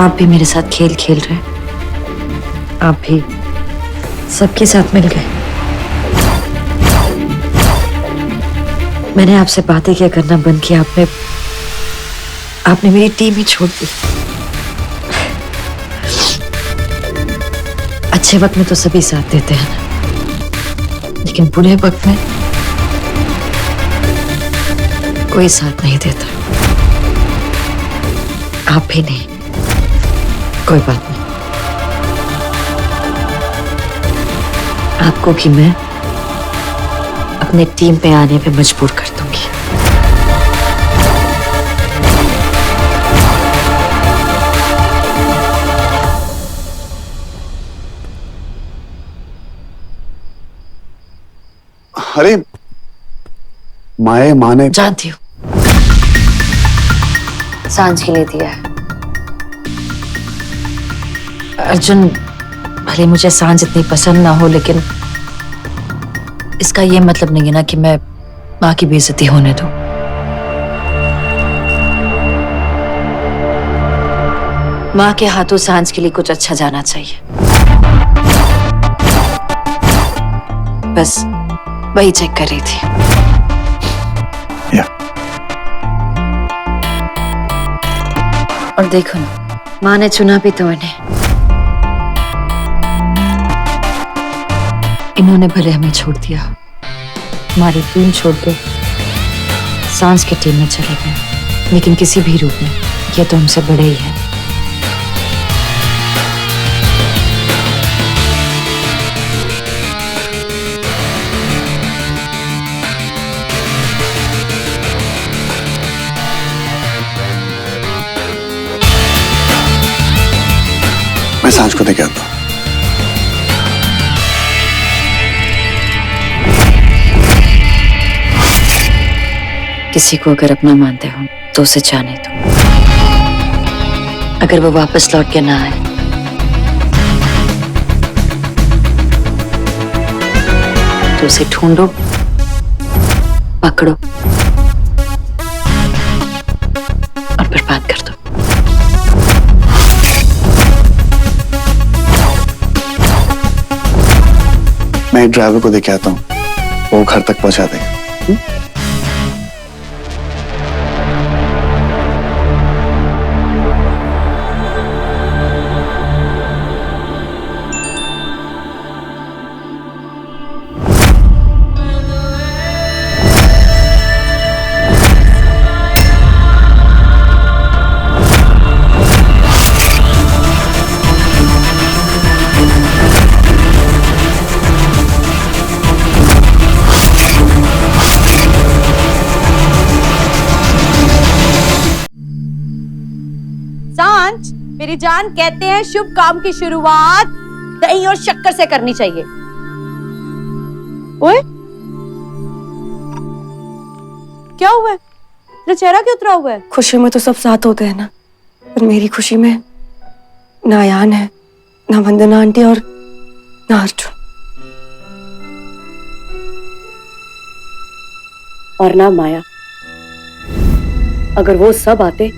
Speaker 1: आप भी मेरे साथ खेल खेल रहे हैं, आप भी सबके साथ मिल गए। मैंने आपसे बातें क्या करना बंद किया, आपने मेरी टीम ही छोड़ दी। अच्छे वक्त में तो सभी साथ देते हैं, लेकिन बुरे वक्त में कोई साथ नहीं देता। आप भी नहीं। कोई बात नहीं, आपको भी मैं अपने टीम पे आने पे मजबूर कर दूंगी।
Speaker 4: अरे माँ ने
Speaker 1: जानती हूँ, सांझ के लिए दिया है। अर्जुन, भले मुझे सांझ इतनी पसंद ना हो, लेकिन इसका ये मतलब नहीं है ना कि मैं माँ की बेइज्जती होने दूं। माँ के हाथों सांझ के लिए कुछ अच्छा जाना चाहिए, बस वही चेक कर रही थी। और देखो ना, माँ ने चुना भी तो इन्हें। इन्होंने भले हमें छोड़ दिया, हमारी टीम छोड़ के सांस की टीम में चले गए, लेकिन किसी भी रूप में ये तो हमसे बड़े ही हैं।
Speaker 4: मैं सांझ को देके आता हूँ।
Speaker 1: किसी को अगर अपना मानते हो तो उसे जाने दो। अगर वो वापस लौट के ना आए तो उसे ढूंढो, पकड़ो और बर्बाद कर दो।
Speaker 4: मैं ड्राइवर को देके आता हूँ, वो घर तक पहुंचा देगा।
Speaker 3: सांझ, मेरी जान, कहते हैं शुभ काम की शुरुआत दही और शक्कर से करनी चाहिए। ओए, क्या हुआ है? तेरा चेहरा क्यों उतरा हुआ है?
Speaker 2: खुशी में तो सब साथ होते हैं ना, पर मेरी खुशी में ना यान है, ना वंदना आंटी और ना अर्जुन।
Speaker 3: और ना माया। अगर वो सब आते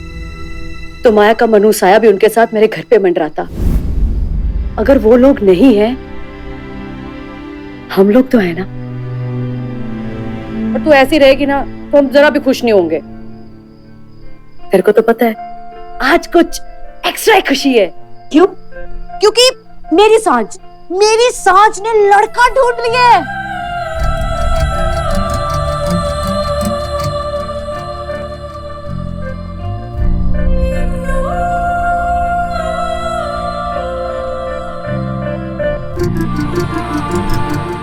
Speaker 3: तो माया का मनु साया भी उनके साथ मेरे घर पे मंडराता। अगर वो लोग नहीं हैं, हम लोग तो है ना। और तू ऐसी रहेगी ना तो हम जरा भी खुश नहीं होंगे। तेरे को तो पता है आज कुछ एक्स्ट्रा खुशी है। क्यों? क्योंकि मेरी सांझ ने लड़का ढूंढ लिया है।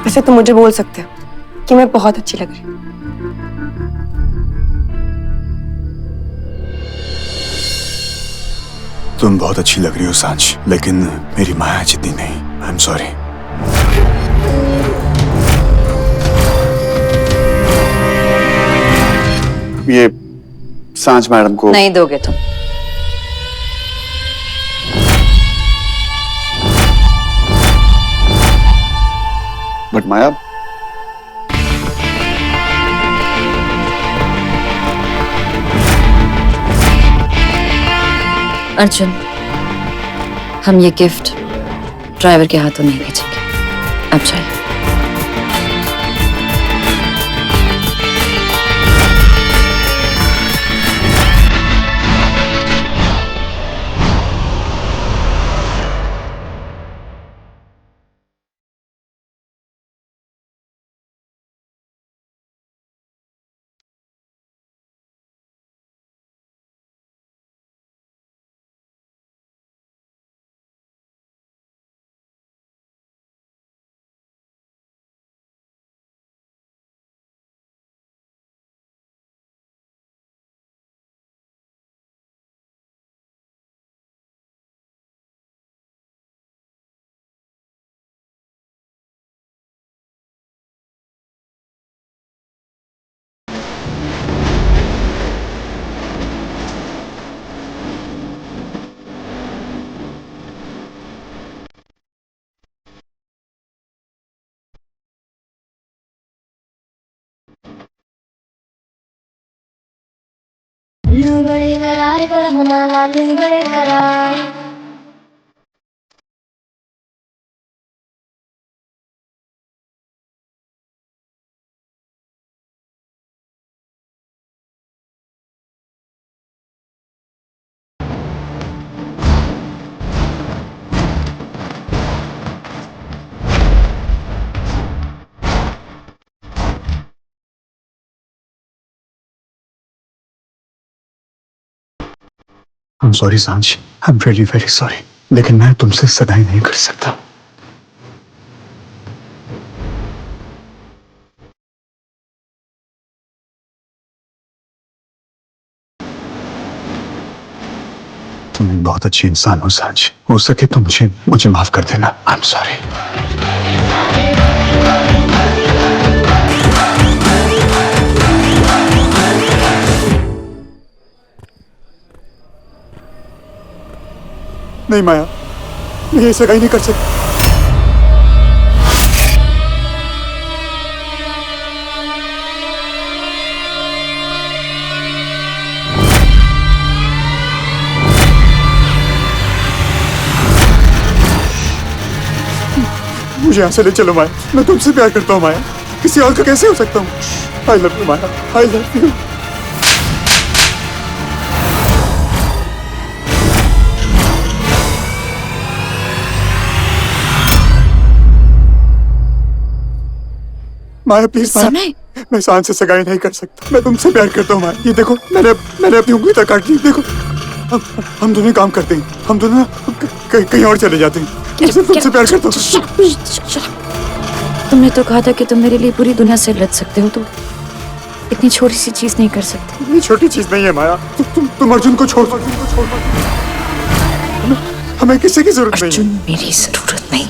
Speaker 2: वैसे तो मुझे बोल सकते हो कि मैं बहुत अच्छी लग रही हूँ।
Speaker 4: तुम बहुत अच्छी लग रही हो सांझ, लेकिन मेरी माया जितनी नहीं। आई एम सॉरी। ये सांझ मैडम को
Speaker 1: नहीं दोगे तुम।
Speaker 4: बट माया,
Speaker 1: अर्जुन, हम ये गिफ्ट ड्राइवर के हाथों नहीं भेजेंगे। अब जाइए।
Speaker 9: I'm sorry सांझ, I'm very very sorry, लेकिन मैं तुमसे सगाई नहीं कर सकता। तुम एक बहुत अच्छी इंसान हो सांझ, हो सके तो मुझे मुझे माफ कर देना। I'm sorry। नहीं माया, मैं ये सगाई नहीं कर सकता। मुझे यहाँ से ले चलो माया, मैं तुमसे प्यार करता हूँ माया, किसी और का कैसे हो सकता हूँ। I love you Maya, I love you. Maya please Maya, मैं सांझ से सगाई नहीं कर सकता, मैं तुमसे प्यार करता हूँ माया। ये देखो मैंने अपनी उंगली तक काट ली। देखो हम दोनों काम करते हैं, हम दोनों कहीं और चले जाते हैं। मैं सिर्फ तुमसे प्यार करता हूँ।
Speaker 1: तुमने तो कहा था कि तुम मेरे लिए पूरी दुनिया से लड़ सकते हो, तो इतनी छोटी सी चीज नहीं कर सकते।
Speaker 9: इतनी छोटी चीज नहीं है माया। तुम अर्जुन को छोड़, हमें किसी की जरूरत नहीं।
Speaker 1: अर्जुन मेरी जरूरत नहीं,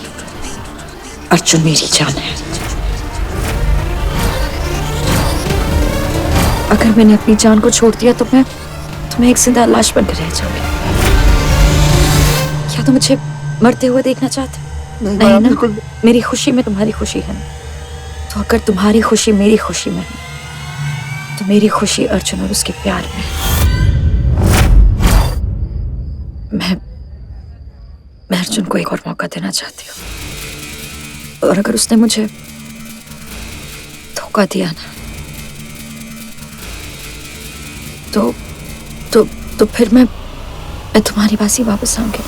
Speaker 1: अर्जुन मेरी जान है। अगर मैंने अपनी जान को छोड़ दिया तो मैं एक जिंदा लाश बनकर रह जाऊंगी। क्या तुम मुझे मरते हुए देखना चाहते? नहीं ना, मेरी खुशी में तुम्हारी खुशी है। तो अगर तुम्हारी खुशी मेरी खुशी में है, तो मेरी खुशी अर्जुन और उसके प्यार में है। मैं अर्जुन को एक और मौका देना चाहती हूँ, और अगर उसने मुझे धोखा दिया ना, तो फिर मैं तुम्हारी बासी वापस आऊंगी।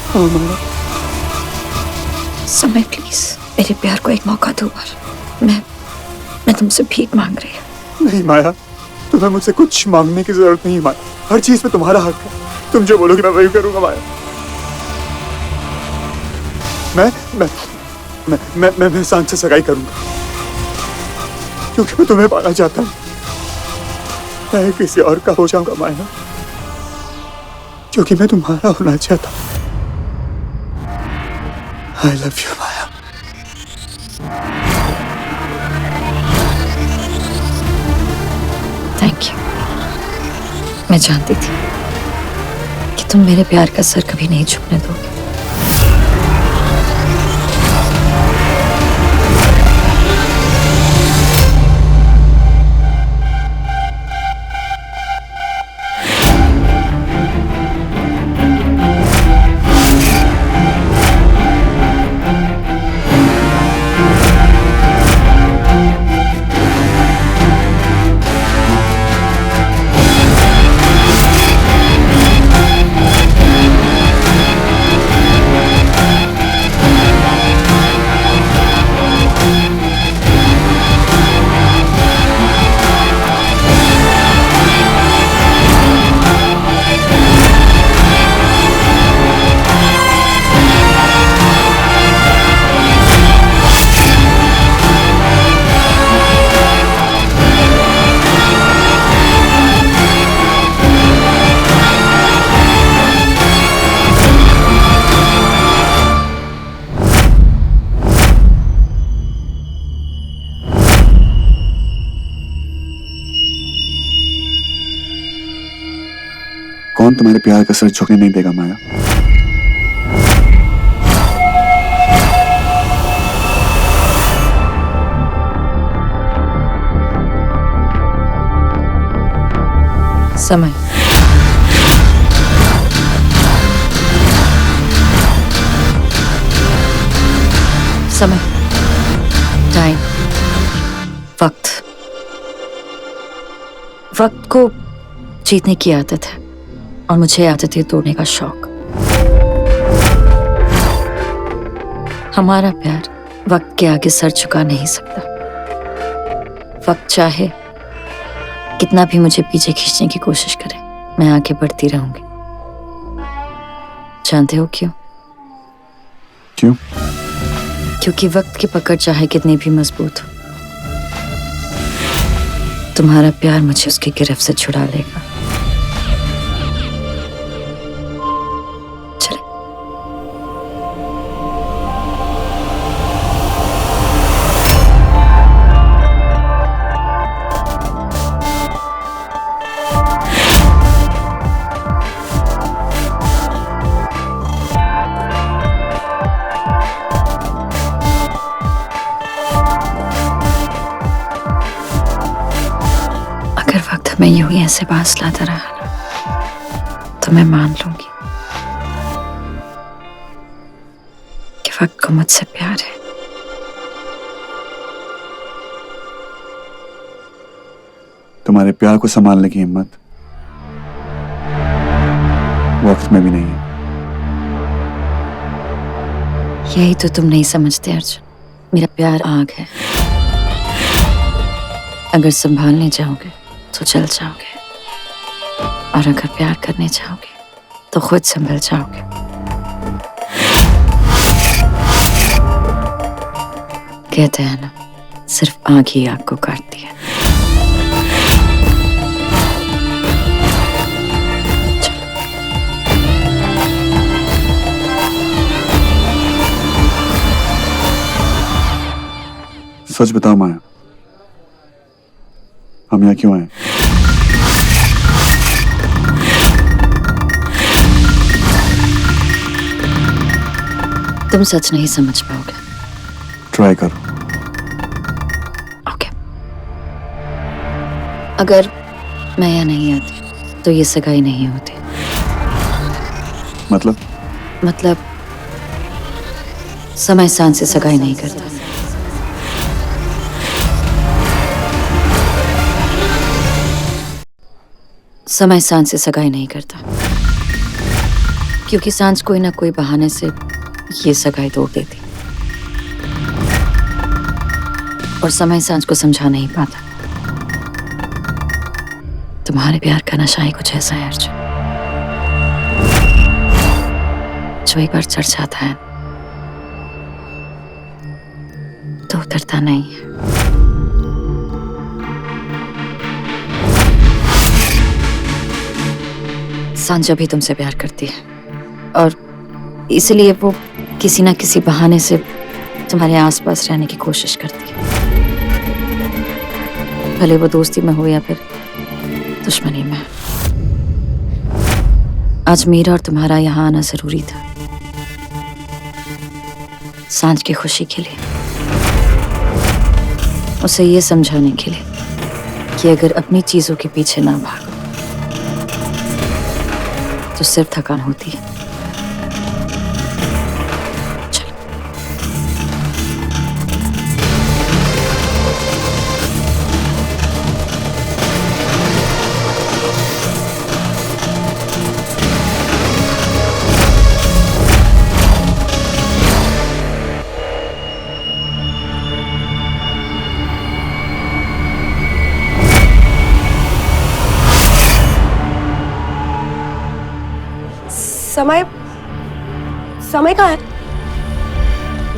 Speaker 1: समय प्लीज मेरे प्यार को एक मौका दो, और मैं तुमसे भीख मांग रही हूँ।
Speaker 9: नहीं माया, तुम्हें मुझसे कुछ मांगने की जरूरत नहीं माया। हर चीज में तुम्हारा हक है, तुम जो बोलोगे मैं वही करूंगा माया। मैं सांझ से सगाई करूंगा, क्योंकि मैं तुम्हें पाना चाहता हूँ। मैं किसी और का हो जाऊंगा माया, क्योंकि मैं तुम्हारा होना चाहता हूँ। I love you Maya.
Speaker 1: Thank you. मैं जानती थी कि तुम मेरे प्यार का सर कभी नहीं झुकने दोगे।
Speaker 4: कौन तुम्हारे प्यार का सर झुकने नहीं देगा माया?
Speaker 1: समय समय, टाइम, वक्त को जीतने की आदत है और मुझे आदतें तोड़ने का शौक। हमारा प्यार वक्त के आगे सर झुका नहीं सकता। वक्त चाहे कितना भी मुझे पीछे खींचने की कोशिश करे, मैं आगे बढ़ती रहूंगी। जानते हो क्यों?
Speaker 9: क्यों?
Speaker 1: क्योंकि वक्त की पकड़ चाहे कितनी भी मजबूत हो, तुम्हारा प्यार मुझे उसकी गिरफ्त से छुड़ा लेगा। चले। अगर वक्त हमें यूं ही ऐसे पास लाता रहा ना, तो मैं मान लूंगी कि वक्त को मुझसे प्यार है।
Speaker 9: तुम्हारे प्यार को संभालने की हिम्मत वक्त में भी नहीं है।
Speaker 1: यही तो तुम नहीं समझते अर्जुन। मेरा प्यार आग है, अगर संभालने जाओगे तो जल जाओगे, और अगर प्यार करने जाओगे तो खुद संभल जाओगे। कहते हैं ना, सिर्फ आग ही आग को काटती है।
Speaker 9: सच बताओ माया, हम यहाँ क्यों आए?
Speaker 1: तुम सच नहीं समझ पाओगे।
Speaker 9: ट्राई करो।
Speaker 1: ओके। अगर मैं यहाँ नहीं आती तो ये सगाई नहीं होती।
Speaker 9: मतलब
Speaker 1: समय सांस से सगाई नहीं करता। समय सांस से सगाई नहीं करता, क्योंकि सांस कोई ना कोई बहाने से ये सगाई तोड़ देती, और समय सांस को समझा नहीं पाता। तुम्हारे प्यार का नशा ही कुछ ऐसा है अर्जुन, जो एक बार चढ़ जाता है तो उतरता नहीं है। सांझा भी तुमसे प्यार करती है, और इसलिए वो किसी ना किसी बहाने से तुम्हारे आसपास रहने की कोशिश करती है, भले वो दोस्ती में हो या फिर दुश्मनी में। आज मेरा और तुम्हारा यहाँ आना जरूरी था, सांझ की खुशी के लिए, उसे ये समझाने के लिए कि अगर अपनी चीजों के पीछे ना भागो तो सिर्फ थकान होती है। चलो।
Speaker 2: समय कहाँ है?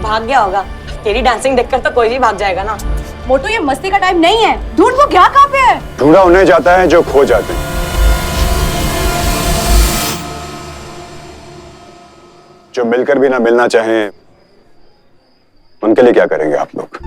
Speaker 5: भाग गया होगा। तेरी डांसिंग देखकर तो कोई भी भाग जाएगा ना।
Speaker 3: मोटू, ये मस्ती का टाइम नहीं है। ढूंढ, वो गया कहाँ पे है?
Speaker 4: ढूंढा उन्हें जाता है जो खो जाते हैं, जो मिलकर भी ना मिलना चाहें, उनके लिए क्या करेंगे आप लोग?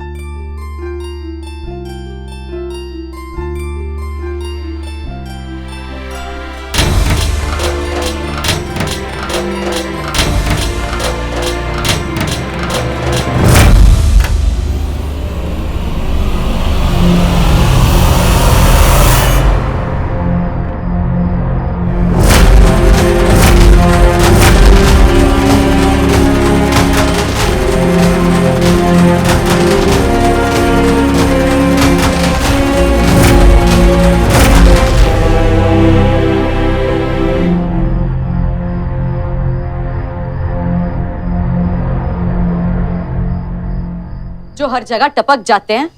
Speaker 3: जो हर जगह टपक जाते हैं,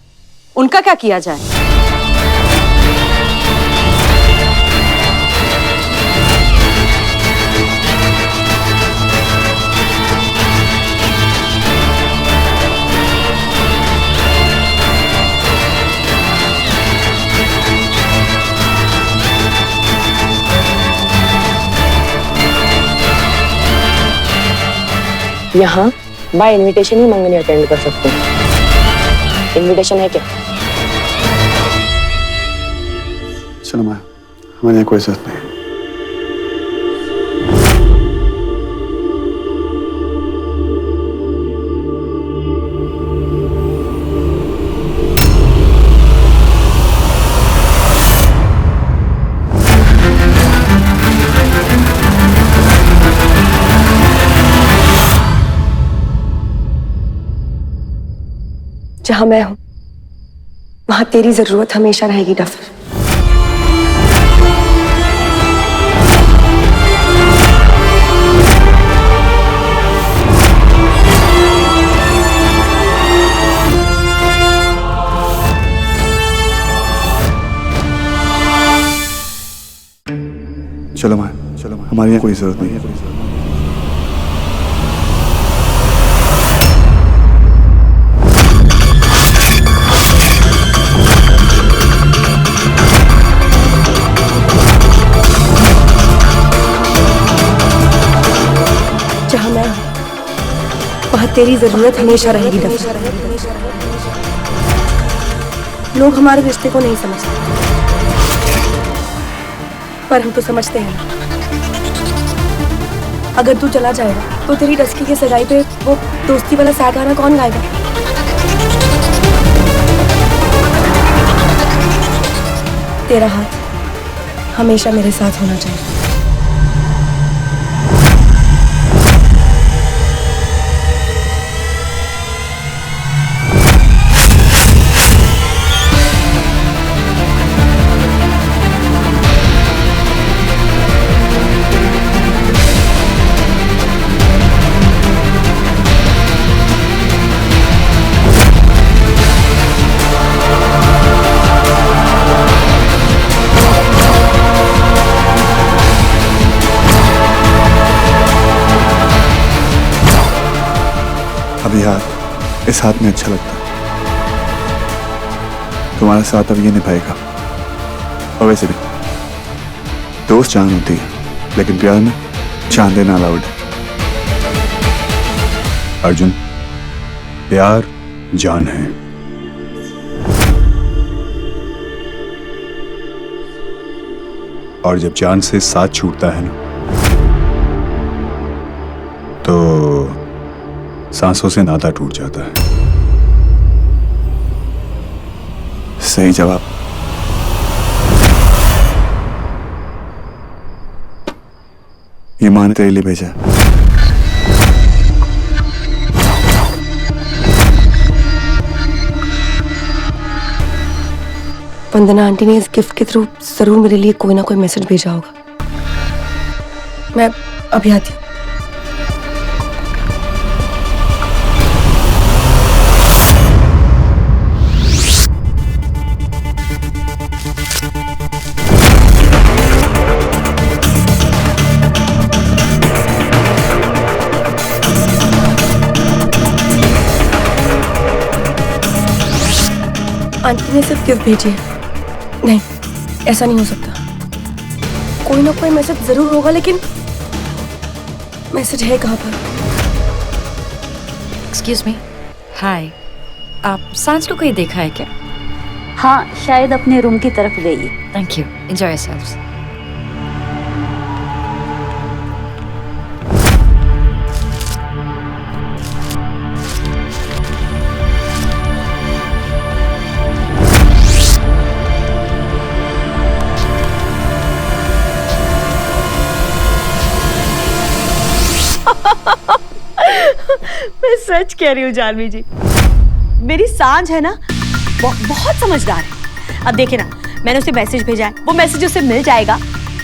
Speaker 3: उनका क्या किया जाए?
Speaker 5: यहाँ बाय इनविटेशन ही मंगनी अटेंड कर सकते हैं। इनविटेशन है क्या?
Speaker 4: चलो माया, हमारे यहाँ कोई जरूरत नहीं।
Speaker 2: जहां मैं हूं वहां तेरी जरूरत हमेशा रहेगी डफर।
Speaker 4: चलो माया, हमारे यहाँ कोई जरूरत नहीं है।
Speaker 2: जहां मैं हूं वहां तेरी जरूरत हमेशा रहेगी डफर। लोग हमारे रिश्ते को नहीं समझते, पर हम तो समझते हैं। अगर तू चला जाएगा तो तेरी डस्की की सगाई पे वो दोस्ती वाला सैड गाना कौन गाएगा? तेरा हाथ हमेशा मेरे साथ होना चाहिए।
Speaker 4: अभी यार इस हाथ में अच्छा लगता है, तुम्हारा साथ अब ये निभाएगा। और वैसे भी दोस्त जान होती है, लेकिन प्यार में जान देना अलाउड है। अर्जुन, प्यार जान है। और जब जान से साथ छूटता है ना, तो सांसों से नाता टूट जाता है। सही जवाब। ये माँ ने तेरे लिए भेजा।
Speaker 2: वंदना आंटी ने इस गिफ्ट के थ्रू जरूर मेरे लिए कोई ना कोई मैसेज भेजा होगा। मैं अभी आती हूँ। आंटी ने सिर्फ गिफ्ट भेजी है। नहीं, ऐसा नहीं हो सकता। कोई ना कोई मैसेज जरूर होगा, लेकिन मैसेज है कहाँ पर?
Speaker 1: एक्सक्यूज मी, हाय, आप सांझ को कहीं देखा है क्या?
Speaker 10: हाँ, शायद अपने रूम की तरफ गई।
Speaker 1: Thank you, enjoy yourselves.
Speaker 8: मैं सच कह रही हूँ जानवी जी, मेरी सांझ है ना बहुत समझदार है। अब देखे ना, मैंने उसे मैसेज भेजा है, वो मैसेज उसे मिल जाएगा।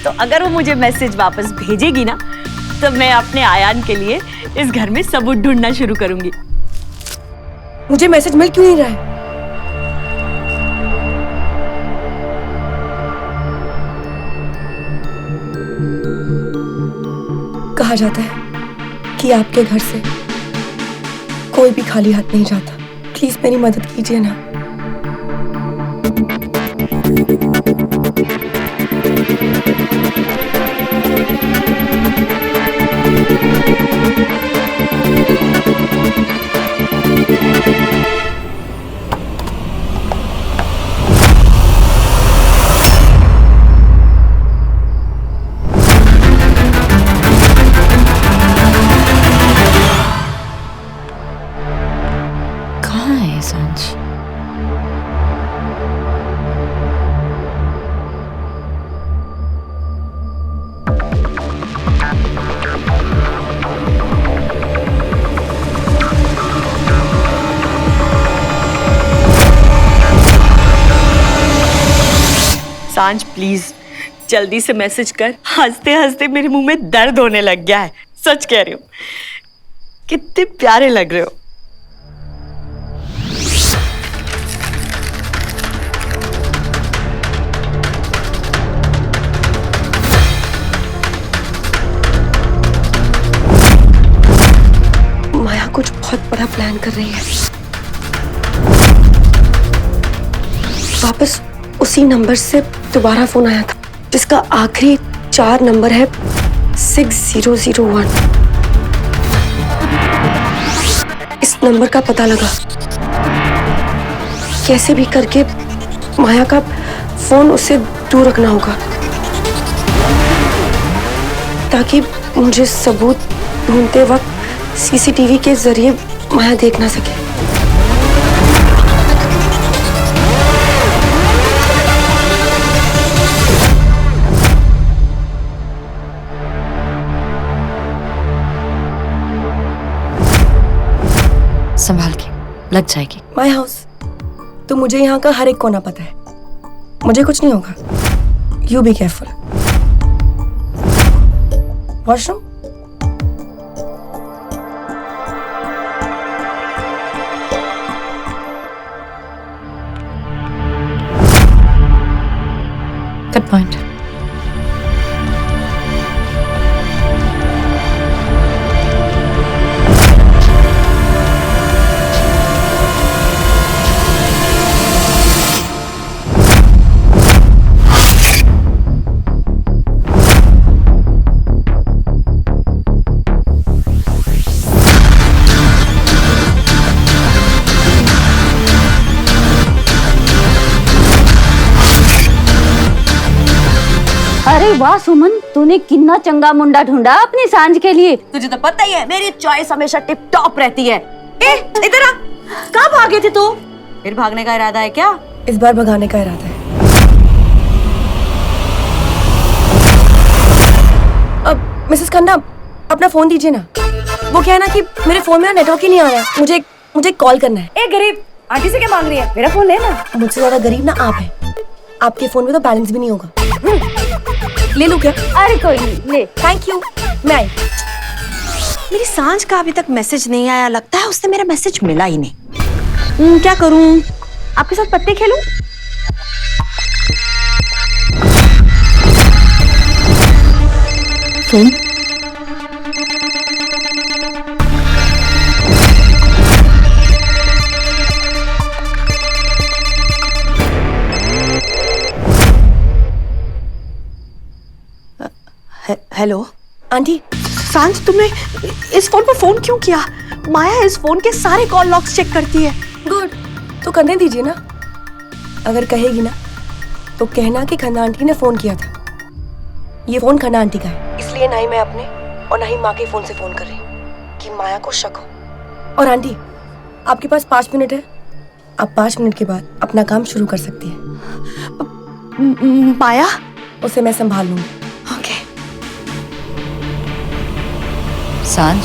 Speaker 8: तो अगर वो मुझे मैसेज वापस भेजेगी ना, तो मैं अपने आयान के लिए इस घर में सबूत ढूंढना शुरू करूंगी।
Speaker 2: मुझे मैसेज मिल क्यों नहीं रहा है? कहा जाता है कि आपके घर से कोई भी खाली हाथ नहीं जाता। प्लीज मेरी मदद कीजिए ना।
Speaker 1: कहाँ है सांझ?
Speaker 8: सांझ प्लीज जल्दी से मैसेज कर। हंसते हंसते मेरे मुंह में दर्द होने लग गया है। सच कह रही हूँ, कितने प्यारे लग रहे हो।
Speaker 2: माया कुछ बहुत बड़ा प्लान कर रही है। वापस उसी नंबर से दोबारा फोन आया था जिसका आखिरी 4 नंबर है 6001। इस नंबर का पता लगा। कैसे भी करके माया का फोन उससे दूर रखना होगा ताकि मुझे सबूत ढूंढते वक्त सीसीटीवी के जरिए माया देख ना सके।
Speaker 1: संभाल के, लग जाएगी।
Speaker 2: माय हाउस, तो मुझे यहाँ का हर एक कोना पता है। मुझे कुछ नहीं होगा। You be careful. Washroom?
Speaker 1: Good point.
Speaker 10: अरे वाह सुमन, तूने कितना चंगा मुंडा ढूंढा अपनी सांझ के लिए।
Speaker 8: तुझे तो पता ही है मेरी चॉइस हमेशा टिप टॉप रहती है। ए इधर आ, कहाँ भागे थे तू? फिर भागने का इरादा है क्या?
Speaker 2: इस बार भगाने का इरादा है। अब मिसेस खन्ना, अपना फोन दीजिए ना। वो क्या है ना कि मेरे फोन में ना नेटवर्क ही नहीं आ रहा। मुझे कॉल करना है।
Speaker 8: ए गरीब, आंटी से क्या मांग रही है? मेरा फोन लेना।
Speaker 2: मुझसे ज्यादा गरीब ना आप हैं। आपके फोन में तो बैलेंस भी नहीं होगा। ले लूं क्या?
Speaker 10: अरे कोई नहीं, ले।
Speaker 2: Thank you. मैं आई।
Speaker 6: मेरी सांझ का अभी तक मैसेज नहीं आया। लगता है उससे मेरा मैसेज मिला ही नहीं। क्या करूं?
Speaker 10: आपके साथ पत्ते खेलूं?
Speaker 6: फोन हेलो
Speaker 2: आंटी,
Speaker 6: सांझ, तुमने इस फोन पर फोन क्यों किया? माया इस फोन के सारे कॉल लॉग्स चेक करती है।
Speaker 2: गुड, तो करने दीजिए ना। अगर कहेगी ना तो कहना कि खन्ना आंटी ने फोन किया था। ये फोन खन्ना आंटी का है, इसलिए ना ही मैं अपने और ना ही माँ के फोन से फोन कर रही हूँ कि माया को शक हो। और आंटी, आपके पास 5 मिनट है। आप 5 मिनट के बाद अपना काम शुरू कर सकती है।
Speaker 6: माया?
Speaker 2: उसे मैं संभाल लूंगी।
Speaker 6: ओके।
Speaker 1: सांझ,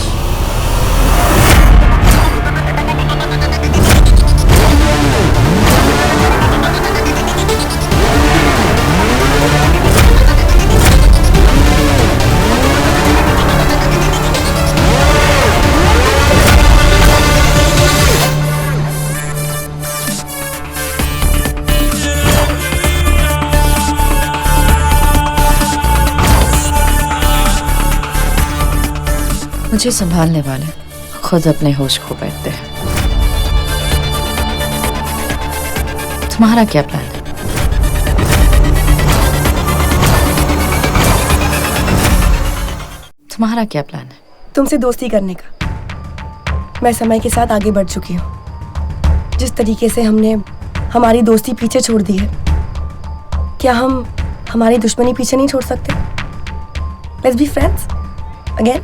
Speaker 1: मुझे संभालने वाले खुद अपने होश खो बैठते हैं। तुम्हारा क्या प्लान है? तुम्हारा क्या प्लान है?
Speaker 2: तुमसे दोस्ती करने का। मैं समय के साथ आगे बढ़ चुकी हूँ। जिस तरीके से हमने हमारी दोस्ती पीछे छोड़ दी है, क्या हम हमारी दुश्मनी पीछे नहीं छोड़ सकते? Let's be friends again.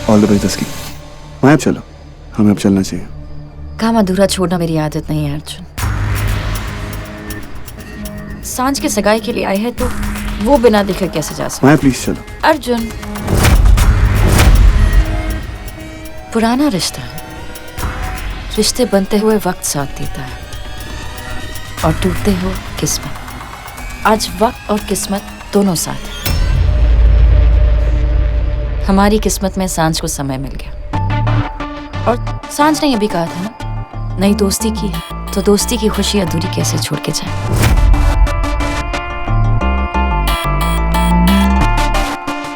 Speaker 9: All the best की। मैं अब चलो, हमें अब चलना चाहिए।
Speaker 1: काम अधूरा छोड़ना मेरी आदत नहीं है अर्जुन। सांझ के सगाई के लिए आए हैं तो वो बिना देखे कैसे जा सकते?
Speaker 9: मैं प्लीज चलो।
Speaker 1: अर्जुन, पुराना रिश्ता है। रिश्ते बनते हुए वक्त साथ देता है और टूटते हुए किस्मत। आज वक्त और किस्मत दोनों साथ है। हमारी किस्मत में सांझ को समय मिल गया और सांझ ने ये भी कहा था ना, नई दोस्ती की है तो दोस्ती की खुशी अधूरी कैसे छोड़ के जाए।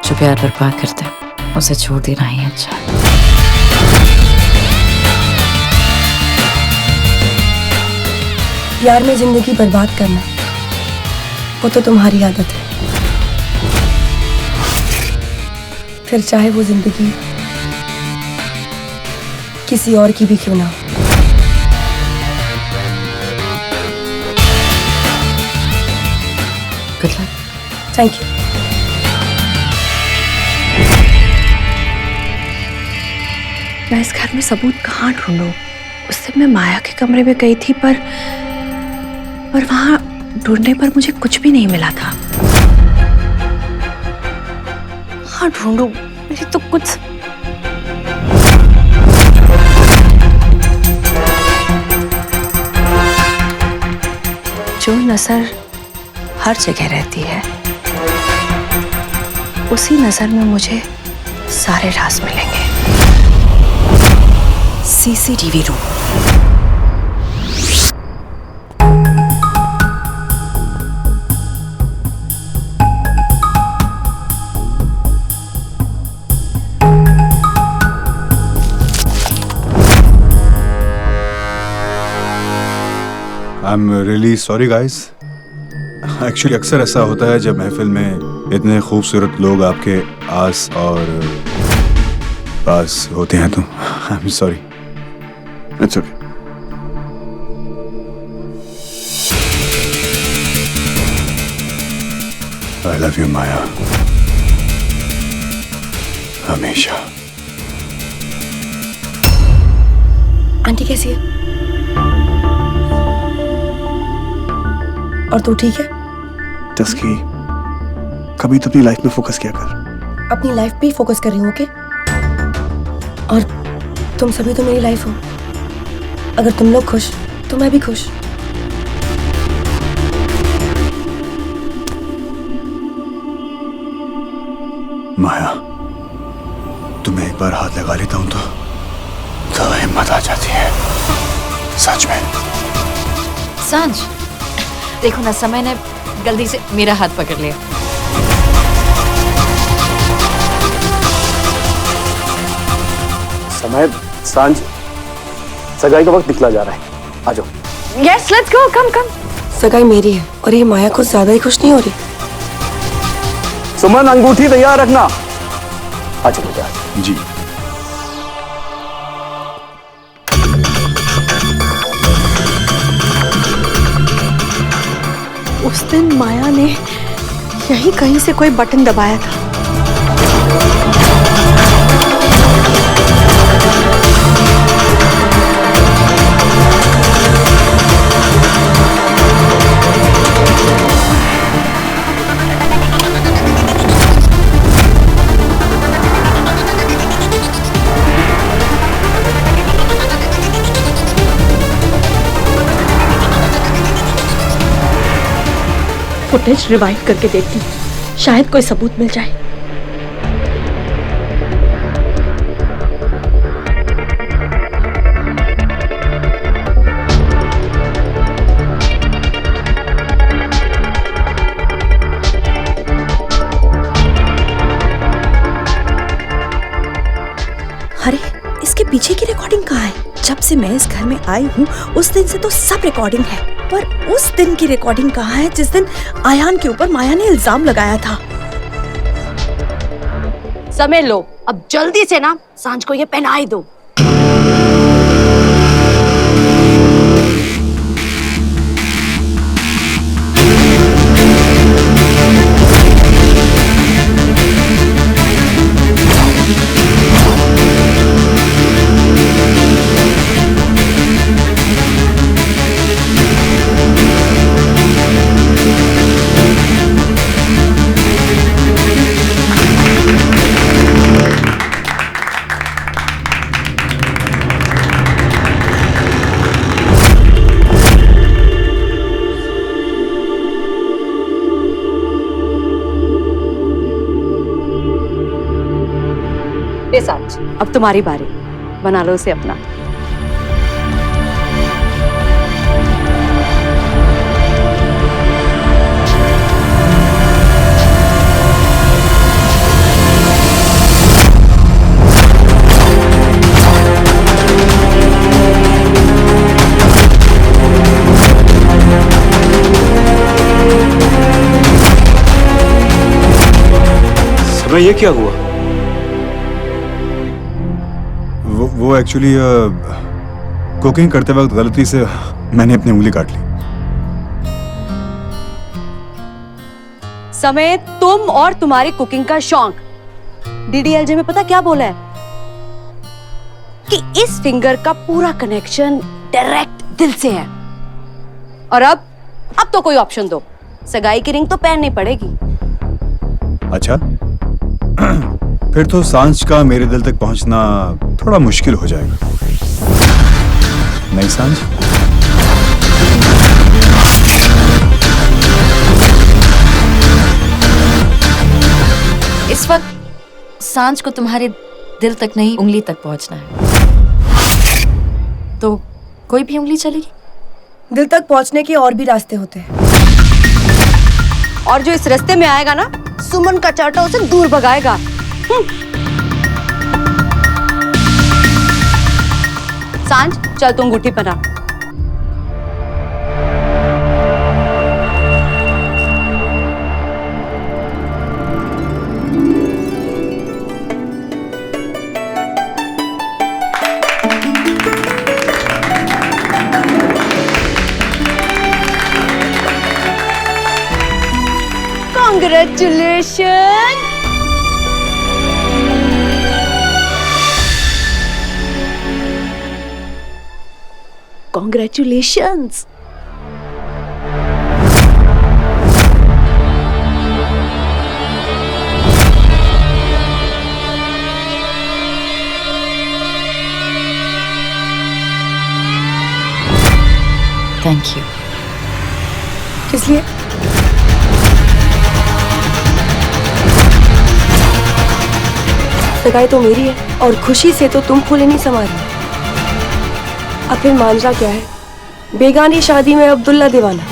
Speaker 1: जो प्यार बर्बाद करते हैं उसे छोड़ देना ही अच्छा है।
Speaker 2: प्यार में जिंदगी बर्बाद करना वो तो तुम्हारी आदत है, फिर चाहे वो जिंदगी किसी और की भी क्यों ना हो।
Speaker 1: Good luck.
Speaker 2: Thank you.
Speaker 6: मैं इस घर में सबूत कहाँ ढूंढूं? उस दिन मैं माया के कमरे में गई थी पर वहां ढूंढने पर मुझे कुछ भी नहीं मिला था। हाँ ढूंढूं, मेरी तो कुछ जो नजर हर जगह रहती है उसी नजर में मुझे सारे राज मिलेंगे। CCTV room.
Speaker 4: I am really sorry guys. Actually अक्सर ऐसा होता है जब महफिल में इतने खूबसूरत लोग आपके आस और पास होते हैं तो I am sorry.
Speaker 9: It's okay.
Speaker 4: I love you Maya, हमेशा।
Speaker 2: आंटी कैसी है? और तू ठीक है?
Speaker 9: तस्की, कभी तो अपनी लाइफ में फोकस किया कर।
Speaker 2: अपनी लाइफ पे ही फोकस कर रही हूँ, ओके? और तुम सभी तो मेरी लाइफ हो। अगर तुम लोग खुश तो मैं भी खुश।
Speaker 4: माया, तुम्हें एक बार हाथ लगा लेता हूं तो हिम्मत आ जाती है, सच में।
Speaker 1: सांझ, देखो ना, समय ने गलती से मेरा हाथ पकड़ लिया।
Speaker 11: समय, सांझ, सगाई का वक्त निकला जा रहा है। आ जाओ।
Speaker 2: यस, लेट्स गो, कम कम। सगाई मेरी है और ये माया कुछ ज्यादा ही खुश नहीं हो रही।
Speaker 11: सुमन, अंगूठी तैयार रखना। आ जाओ बेटा।
Speaker 4: जी।
Speaker 6: उस दिन माया ने यहीं कहीं से कोई बटन दबाया था।
Speaker 8: फुटेज रिवाइंड करके देखती हूँ, शायद कोई सबूत मिल जाए।
Speaker 6: अरे इसके पीछे की रिकॉर्डिंग कहाँ है? जब से मैं इस घर में आई हूँ उस दिन से तो सब रिकॉर्डिंग है, पर उस दिन की रिकॉर्डिंग कहाँ है जिस दिन आयान के ऊपर माया ने इल्जाम लगाया था?
Speaker 3: समय लो, अब जल्दी से ना सांझ को ये पहना ही दो। ये सांझ, अब तुम्हारी बारी, बना लो उसे अपना।
Speaker 4: समय ये क्या हुआ? वो एक्चुअली कुकिंग करते वक्त गलती से मैंने अपनी उंगली काट ली।
Speaker 3: समय, तुम और तुम्हारी कुकिंग का शौक। डीडीएलजे में पता क्या बोला है कि इस फिंगर का पूरा कनेक्शन डायरेक्ट दिल से है। और अब तो कोई ऑप्शन दो, सगाई की रिंग तो पहननी पड़ेगी।
Speaker 4: अच्छा फिर तो सांझ का मेरे दिल तक पहुंचना थोड़ा मुश्किल हो जाएगा, नहीं सांझ?
Speaker 1: इस वक्त सांझ को तुम्हारे दिल तक नहीं, उंगली तक पहुंचना है। तो कोई भी उंगली चलेगी?
Speaker 2: दिल तक पहुंचने के और भी रास्ते होते हैं,
Speaker 3: और जो इस रास्ते में आएगा ना, सुमन का चाटा उसे दूर भगाएगा। सांझ, चल तू अंगूठी पहना। Congratulations! Congratulations!
Speaker 1: Thank you.
Speaker 2: किस लिए? सगाई तो मेरी है और खुशी से तो तुम फूले नहीं समा रही। अब फिर मांझा क्या है? बेगानी शादी में अब्दुल्ला दीवाना।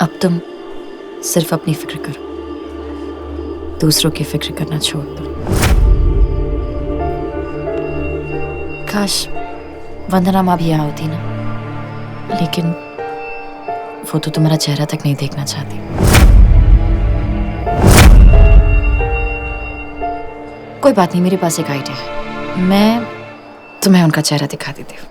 Speaker 1: अब तुम सिर्फ अपनी फिक्र करो, दूसरों की फिक्र करना छोड़ दो। काश वंदना माँ भी यहाँ होती ना, लेकिन वो तो तुम्हारा चेहरा तक नहीं देखना चाहती। कोई बात नहीं, मेरे पास एक आइडिया है, मैं तुम्हें उनका चेहरा दिखा देती हूँ।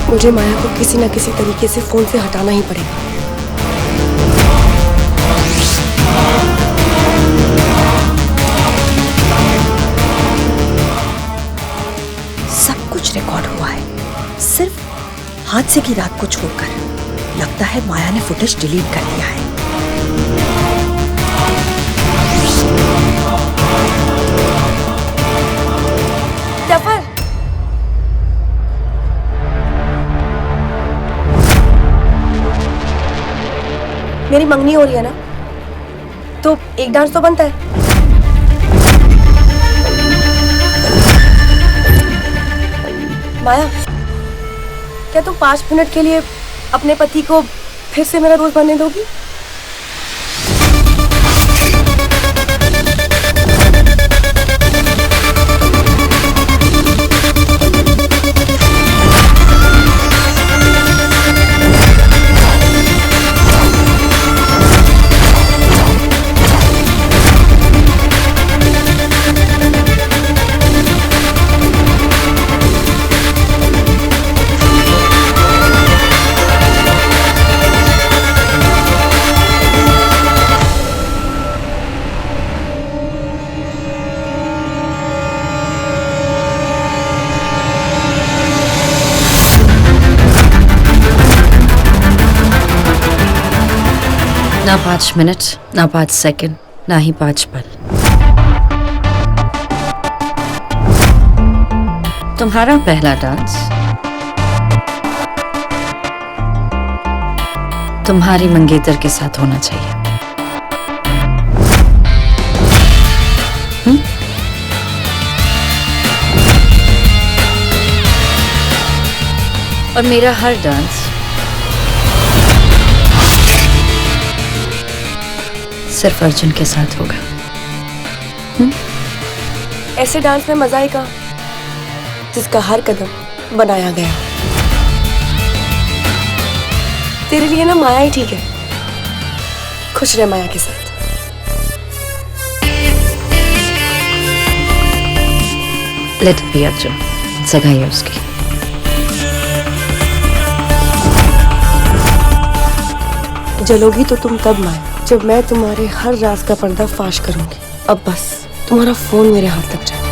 Speaker 2: मुझे माया को किसी न किसी तरीके से फोन से हटाना ही पड़ेगा।
Speaker 6: सब कुछ रिकॉर्ड हुआ है, सिर्फ हादसे की रात को छोड़कर। लगता है माया ने फुटेज डिलीट कर दिया है।
Speaker 2: जफर, मेरी मंगनी हो रही है ना, तो एक डांस तो बनता है। माया, क्या तुम 5 मिनट के लिए अपने पति को फिर से मेरा दोस्त बनने दोगी?
Speaker 1: ना 5 मिनट, ना 5 सेकंड, ना ही 5 पल। तुम्हारा पहला डांस तुम्हारी मंगेतर के साथ होना चाहिए। और मेरा हर डांस सिर्फ अर्जुन के साथ होगा।
Speaker 2: ऐसे डांस में मजा आएगा जिसका हर कदम बनाया गया। तेरे लिए ना माया ही ठीक है। खुश रह माया के साथ।
Speaker 1: लेट इट बी अर्जुन, सगाई है उसकी।
Speaker 2: जलोगी तो तुम तब माया, जब मैं तुम्हारे हर राज का पर्दा फाश करूंगी। अब बस तुम्हारा फोन मेरे हाथ तक जाए।